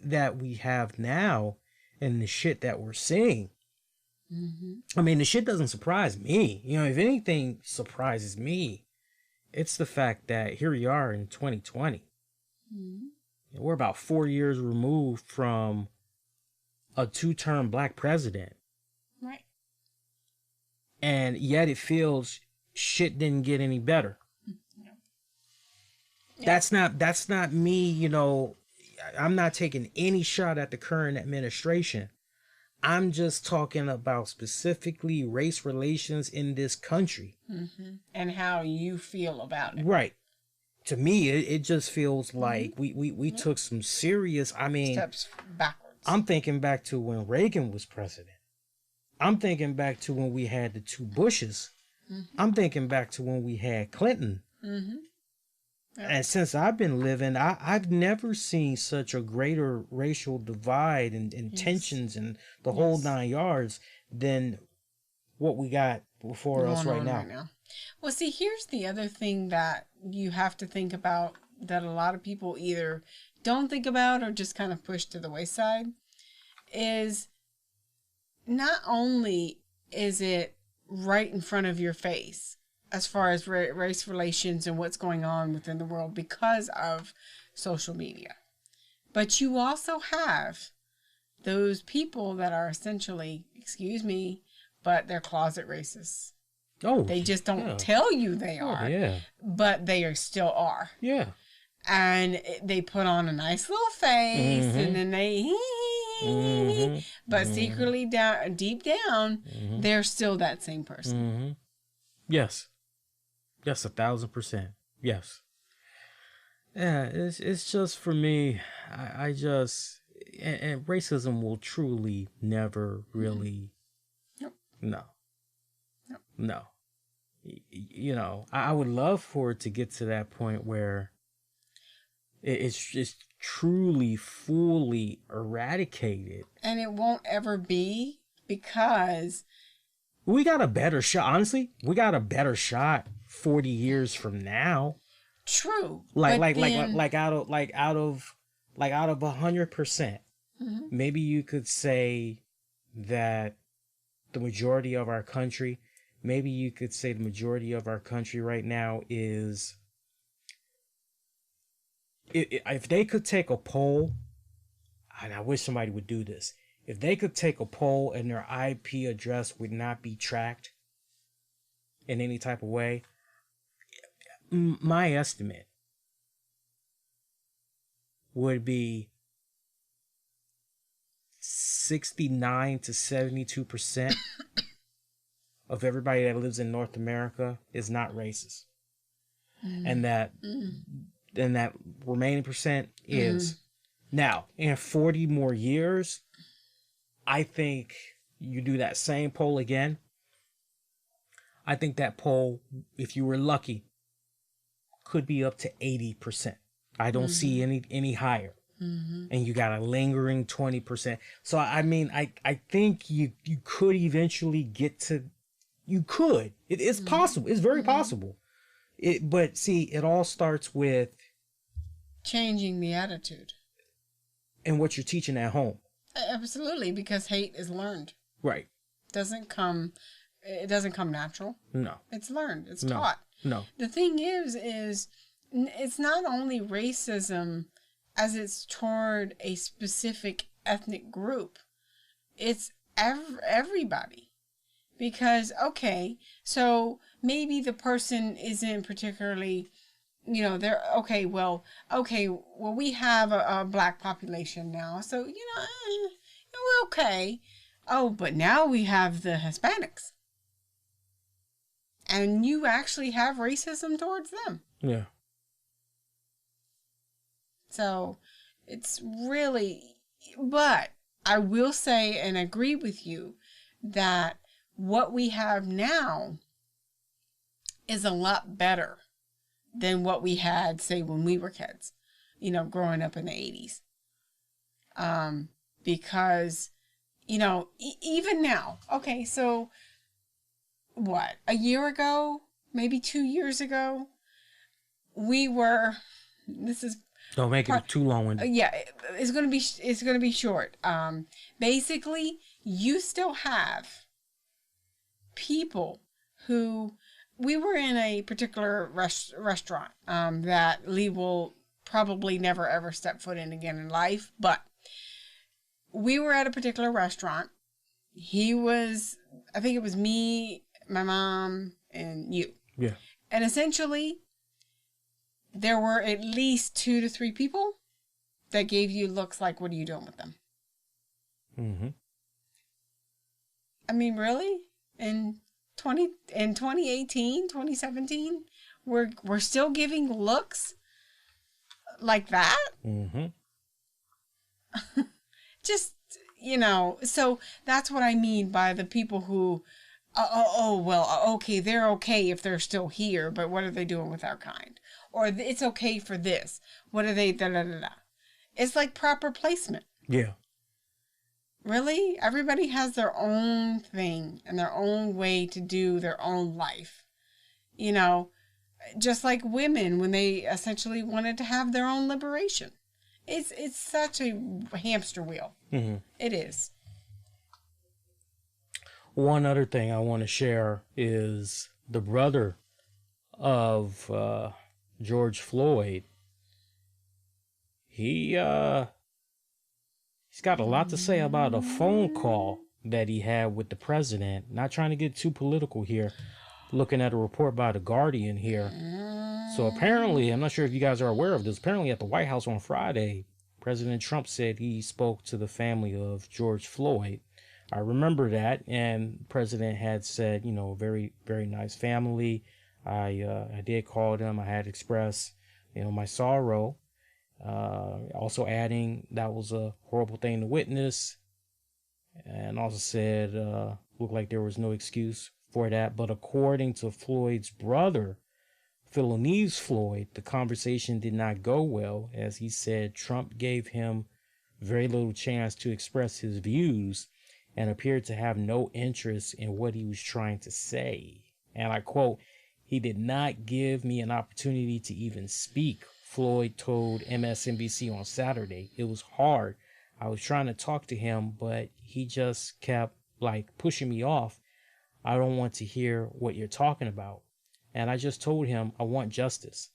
that we have now and the shit that we're seeing, I mean, the shit doesn't surprise me. If anything surprises me, it's the fact that here we are in 2020. We're about 4 years removed from a 2-term black president. Right. And yet it feels shit didn't get any better. No. Yeah. That's not me, I'm not taking any shot at the current administration. I'm just talking about specifically race relations in this country. And how you feel about it. Right. To me, it just feels like we took some serious, steps backwards. I'm thinking back to when Reagan was president. I'm thinking back to when we had the two Bushes. I'm thinking back to when we had Clinton. Yep. And since I've been living, I've never seen such a greater racial divide and tensions and the whole 9 yards than what we got before us right now. Well, see, here's the other thing that you have to think about that a lot of people either don't think about or just kind of push to the wayside is not only is it right in front of your face as far as race relations and what's going on within the world because of social media, but you also have those people that are essentially, excuse me, but they're closet racists. Oh, they just don't tell you they are, but they still are. Yeah. And they put on a nice little face, and then they, but secretly deep down, they're still that same person. Yes. Yes, 1,000%. Yes. Yeah, it's just for me, I just, and racism will truly never really, no. You know, I would love for it to get to that point where it's just truly, fully eradicated. And it won't ever be because we got a better shot. Honestly, we got a better shot 40 years from now. True. Like out of 100%, maybe you could say that the majority of our country, right now is, if they could take a poll, and I wish somebody would do this, if they could take a poll and their IP address would not be tracked in any type of way, my estimate would be 69 to 72% of everybody that lives in North America is not racist. And that remaining percent is. Now, in 40 more years, I think you do that same poll again. I think that poll, if you were lucky, could be up to 80%. I don't see any higher. And you got a lingering 20%. So, I mean, I think you could eventually get to, you could. It's possible. It's very possible. But see, it all starts with changing the attitude. And what you're teaching at home. Absolutely, because hate is learned. Right. It doesn't come natural. No. It's learned. It's taught. No. The thing is it's not only racism as it's toward a specific ethnic group. It's everybody. Because, okay, so maybe the person isn't particularly, they're, we have a black population now, so, we're okay. Oh, but now we have the Hispanics. And you actually have racism towards them. Yeah. So, it's really, but I will say and agree with you that what we have now is a lot better than what we had, say, when we were kids, growing up in the 80s. Because, even now, okay, so what, a year ago, maybe 2 years ago, don't make it too long-winded. Yeah, it's going to be short. Basically, you still have people who, we were in a particular restaurant that Lee will probably never ever step foot in again in life, but we were at a particular restaurant. I think it was me, my mom, and you. Yeah. And essentially, there were at least 2 to 3 people that gave you looks like, what are you doing with them? I mean, really? In 2018, 2017, we're still giving looks like that? So that's what I mean by the people who, well, okay, they're okay if they're still here, but what are they doing with our kind? Or it's okay for this. What are they, da da da da. It's like proper placement. Yeah. Really? Everybody has their own thing and their own way to do their own life. Just like women when they essentially wanted to have their own liberation. It's such a hamster wheel. Mm-hmm. It is. One other thing I want to share is the brother of George Floyd. He's got a lot to say about a phone call that he had with the president. Not trying to get too political here. Looking at a report by The Guardian here. So apparently, I'm not sure if you guys are aware of this, apparently at the White House on Friday, President Trump said he spoke to the family of George Floyd. I remember that, and the president had said, very, very nice family. I did call them. I had expressed, my sorrow. Also adding that was a horrible thing to witness, and also said looked like there was no excuse for that. But according to Floyd's brother, Philanese Floyd, the conversation did not go well, as he said Trump gave him very little chance to express his views and appeared to have no interest in what he was trying to say. And I quote, "He did not give me an opportunity to even speak," Floyd told MSNBC on Saturday. "It was hard. I was trying to talk to him, but he just kept pushing me off. I don't want to hear what you're talking about. And I just told him I want justice.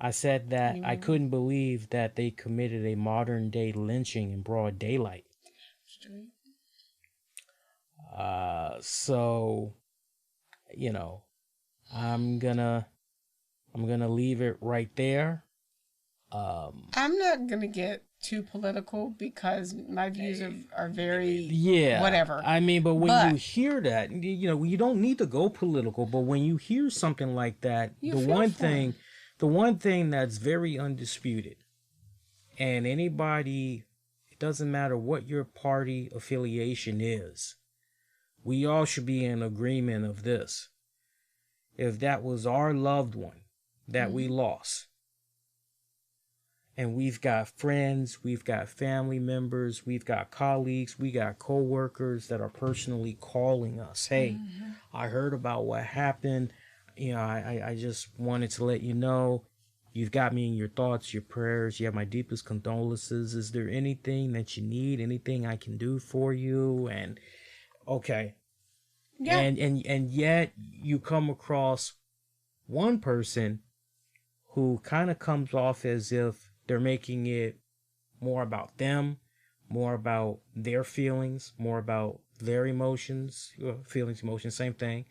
I said that I couldn't believe that they committed a modern day lynching in broad daylight." So, I'm gonna leave it right there. I'm not gonna get too political because my views are very whatever. I mean, but when you hear that, you don't need to go political. But when you hear something like that, the one thing that's very undisputed, and anybody, it doesn't matter what your party affiliation is, we all should be in agreement of this. If that was our loved one that we lost, and we've got friends, we've got family members, we've got colleagues, we got co-workers that are personally calling us, "Hey, I heard about what happened. I just wanted to let you know, you've got me in your thoughts, your prayers. You have my deepest condolences. Is there anything that you need? Anything I can do for you?" And okay. Yeah. And yet you come across one person who kind of comes off as if they're making it more about them, more about their feelings, more about their emotions, feelings, emotions, same thing.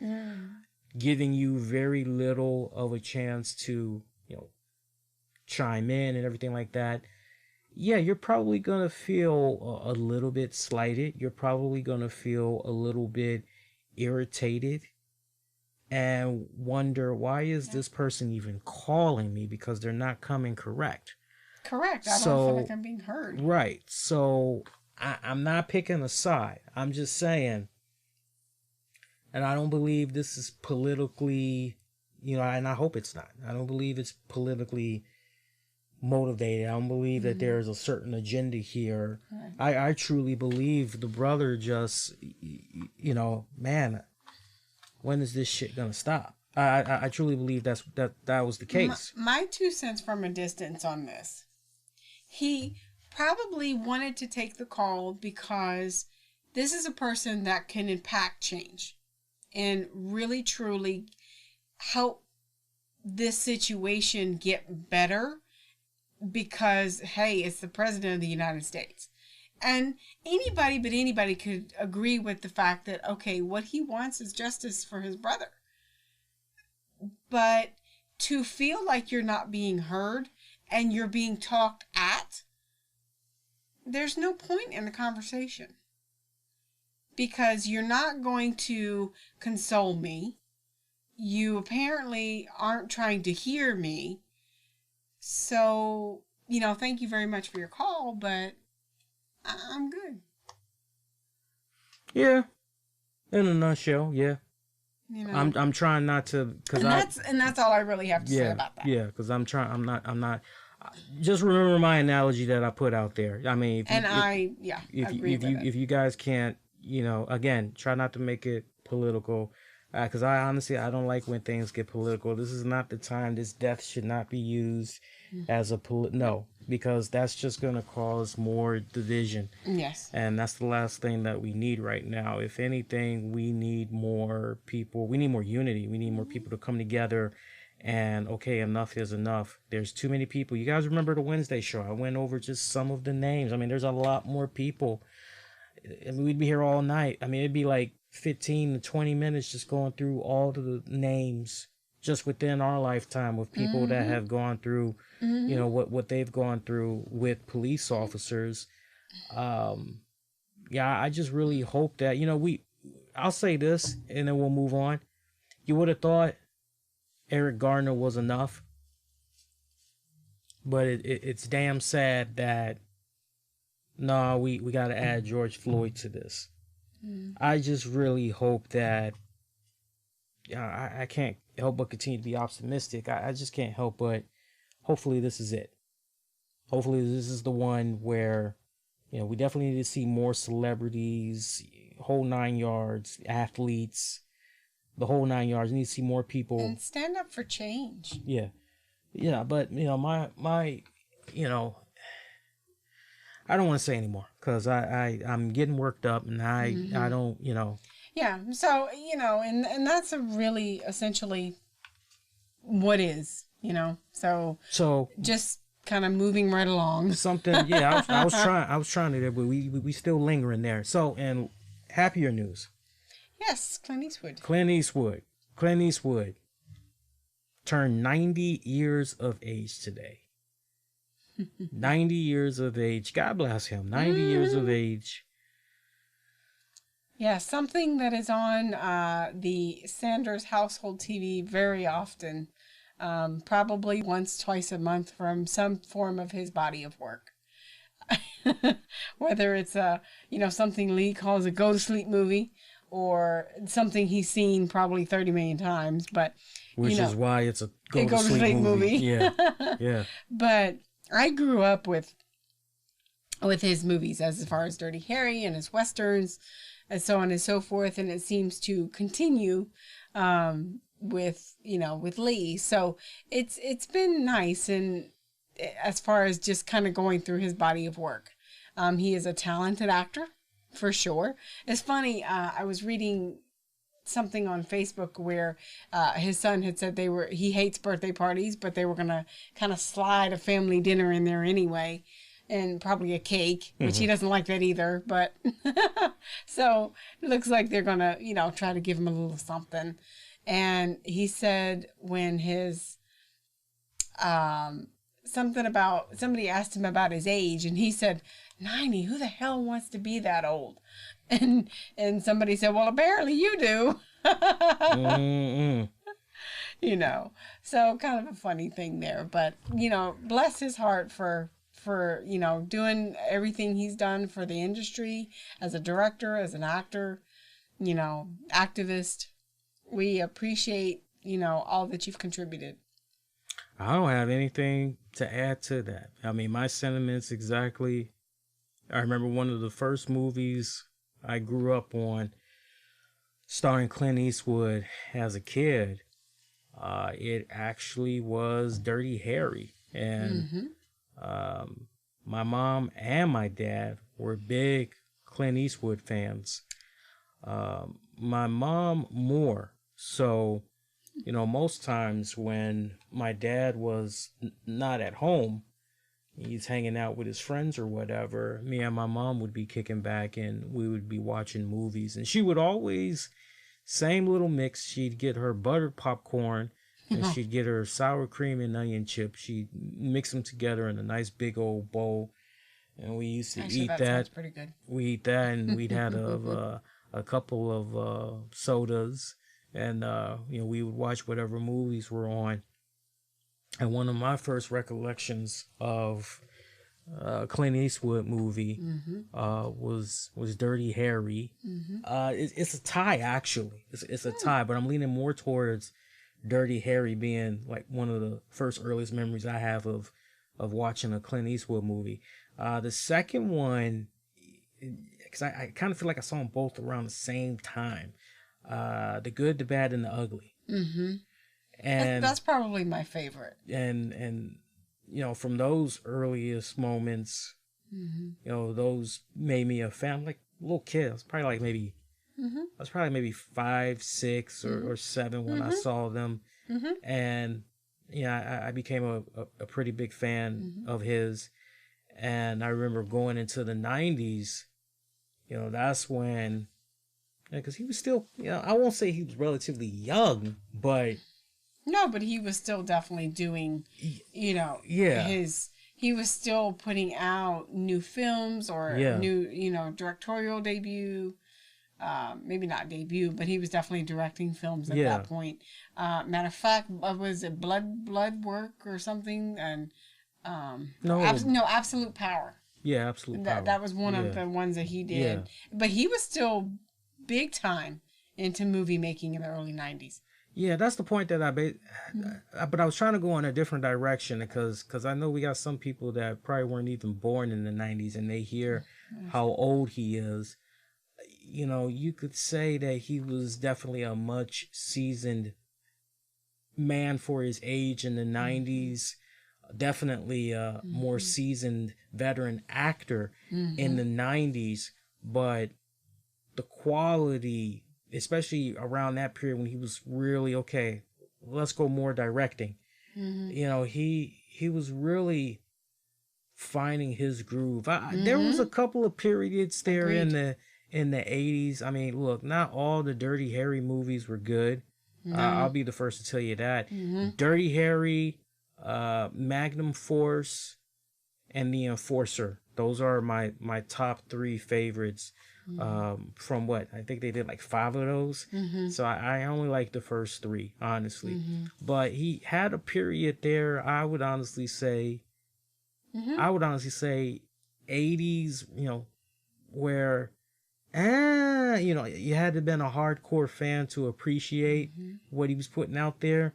Giving you very little of a chance to, chime in and everything like that. Yeah, you're probably going to feel a little bit slighted. You're probably going to feel a little bit irritated and wonder, why is this person even calling me? Because they're not coming correct. Correct. I don't feel like I'm being heard. Right. So I'm not picking a side. I'm just saying, and I don't believe this is politically, and I hope it's not. I don't believe it's politically motivated. I don't believe that there's a certain agenda here. Right. I truly believe the brother just, man, when is this shit gonna stop? I truly believe that was the case. My 2 cents from a distance on this. He probably wanted to take the call because this is a person that can impact change and really truly help this situation get better, because, hey, it's the president of the United States. And anybody could agree with the fact that, okay, what he wants is justice for his brother. But to feel like you're not being heard and you're being talked at, there's no point in the conversation. Because you're not going to console me. You apparently aren't trying to hear me. So, thank you very much for your call, but I'm good. Yeah, in a nutshell, yeah. You know, I'm trying not to, cause and that's all I really have to say about that. yeah, cause I'm not. Just remember my analogy that I put out there. I mean, And I agree with it. if you guys can't, again, try not to make it political, because I honestly I don't like when things get political. This is not the time. This death should not be used as a no, because that's just gonna cause more division. Yes. And that's the last thing that we need right now. If anything, we need more people. We need more unity. We need more people to come together. And okay, enough is enough. There's too many people. You guys remember the Wednesday show? I went over just some of the names. I mean, there's a lot more people. I mean, we'd be here all night. I mean, it'd be like 15 to 20 minutes just going through all the names just within our lifetime of people that have gone through, what they've gone through with police officers. Yeah, I just really hope that, I'll say this and then we'll move on. You would have thought Eric Garner was enough, but it's damn sad that, no, we got to add George Floyd to this. I just really hope that, I can't help but continue to be optimistic. I just can't help but, hopefully this is it. Hopefully this is the one where, we definitely need to see more celebrities, whole 9 yards, athletes, the whole 9 yards. We need to see more people. And stand up for change. Yeah. Yeah, but, my I don't want to say anymore because I'm getting worked up and I don't, Yeah, so, and that's a really essentially what is, so just kind of moving right along. Something, yeah, I was trying to, but we still lingering there. So, and happier news. Yes, Clint Eastwood. Clint Eastwood turned 90 years of age today. 90 years of age. God bless him. 90 years of age. Yeah, something that is on the Sanders household TV very often. Probably once, twice a month from some form of his body of work. Whether it's something Lee calls a go to sleep movie or something he's seen probably 30 million times, but which is why it's a go to sleep movie. Yeah. Yeah. But I grew up with his movies as far as Dirty Harry and his westerns and so on and so forth, and it seems to continue with Lee. So it's been nice, and as far as just kind of going through his body of work. He is a talented actor, for sure. It's funny, I was reading something on Facebook where his son had said he hates birthday parties, but they were going to kind of slide a family dinner in there anyway, and probably a cake, which he doesn't like that either, but so it looks like they're going to, try to give him a little something. And he said when his somebody asked him about his age, and he said 90, who the hell wants to be that old? And somebody said, well, apparently you do. So kind of a funny thing there, but bless his heart for doing everything he's done for the industry as a director, as an actor, activist. We appreciate all that you've contributed. I don't have anything to add to that. I mean, my sentiments exactly. I remember one of the first movies I grew up on starring Clint Eastwood as a kid. It actually was Dirty Harry. And my mom and my dad were big Clint Eastwood fans. My mom more. So, most times when my dad was not at home, he's hanging out with his friends or whatever, me and my mom would be kicking back and we would be watching movies. And she would always, same little mix, she'd get her buttered popcorn and she'd get her sour cream and onion chips. She'd mix them together in a nice big old bowl. And we used to eat that. Sounds pretty good. We eat that and we'd had a couple of sodas. And, we would watch whatever movies were on. And one of my first recollections of Clint Eastwood movie was Dirty Harry. It's a tie, actually. It's a tie, but I'm leaning more towards Dirty Harry being like one of the first earliest memories I have of watching a Clint Eastwood movie. The second one, because I kind of feel like I saw them both around the same time. The Good, the Bad, and the Ugly. And that's probably my favorite. And you know, from those earliest moments, you know, those made me a fan. Like a little kid, I was probably like maybe, I was probably maybe 5, 6, or 7 when I saw them, and yeah, I became a pretty big fan of his. And I remember going into the 90s, you know, that's when, because he was still, you know, I won't say he was relatively young, but no, but he was still definitely doing, you know, he was still putting out new films or new, you know, directorial debut. Maybe not debut, but he was definitely directing films at that point. Matter of fact, was it Blood Work or something? And Absolute Power. Yeah, Absolute Power. That was one of the ones that he did. But he was still big time into movie making in the early 90s. Yeah, that's the point that but I was trying to go in a different direction because I know we got some people that probably weren't even born in the 90s and they hear how old he is. You know, you could say that he was definitely a much seasoned man for his age in the 90s. Definitely a more seasoned veteran actor in the 90s, but the quality, especially around that period when he was really, okay, let's go more directing. You know, he was really finding his groove. There was a couple of periods there in the 80s. I mean, look, not all the Dirty Harry movies were good. I'll be the first to tell you that. Dirty Harry, Magnum Force, and The Enforcer. Those are my top 3 favorites. From what I think they did like 5 of those, so I only like the first 3, honestly. But he had a period there. I would honestly say 80s, you know, where you know, you had to have been a hardcore fan to appreciate what he was putting out there.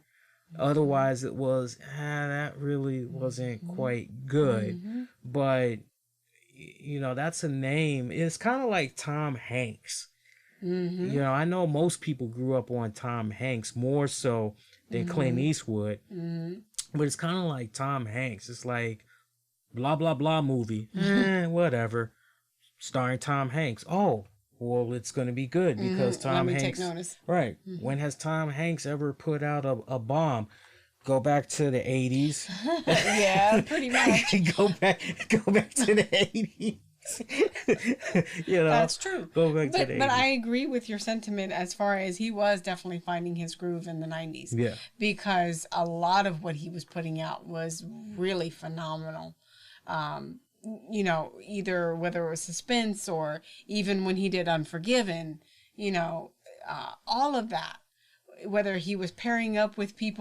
Otherwise it was that really wasn't quite good. But you know, that's a name. It's kind of like Tom Hanks. You know, I know most people grew up on Tom Hanks more so than Clint Eastwood, but it's kind of like Tom Hanks. It's like blah blah blah movie, whatever, starring Tom Hanks. Oh, well, it's gonna be good because Tom Hanks. Take notice. Right. When has Tom Hanks ever put out a bomb? Go back to the 80s. Yeah, pretty much. go back to the 80s. You know, that's true. Go back to the 80s. But I agree with your sentiment as far as he was definitely finding his groove in the 90s. Yeah. Because a lot of what he was putting out was really phenomenal. You know, either whether it was suspense or even when he did Unforgiven, you know, all of that. Whether he was pairing up with people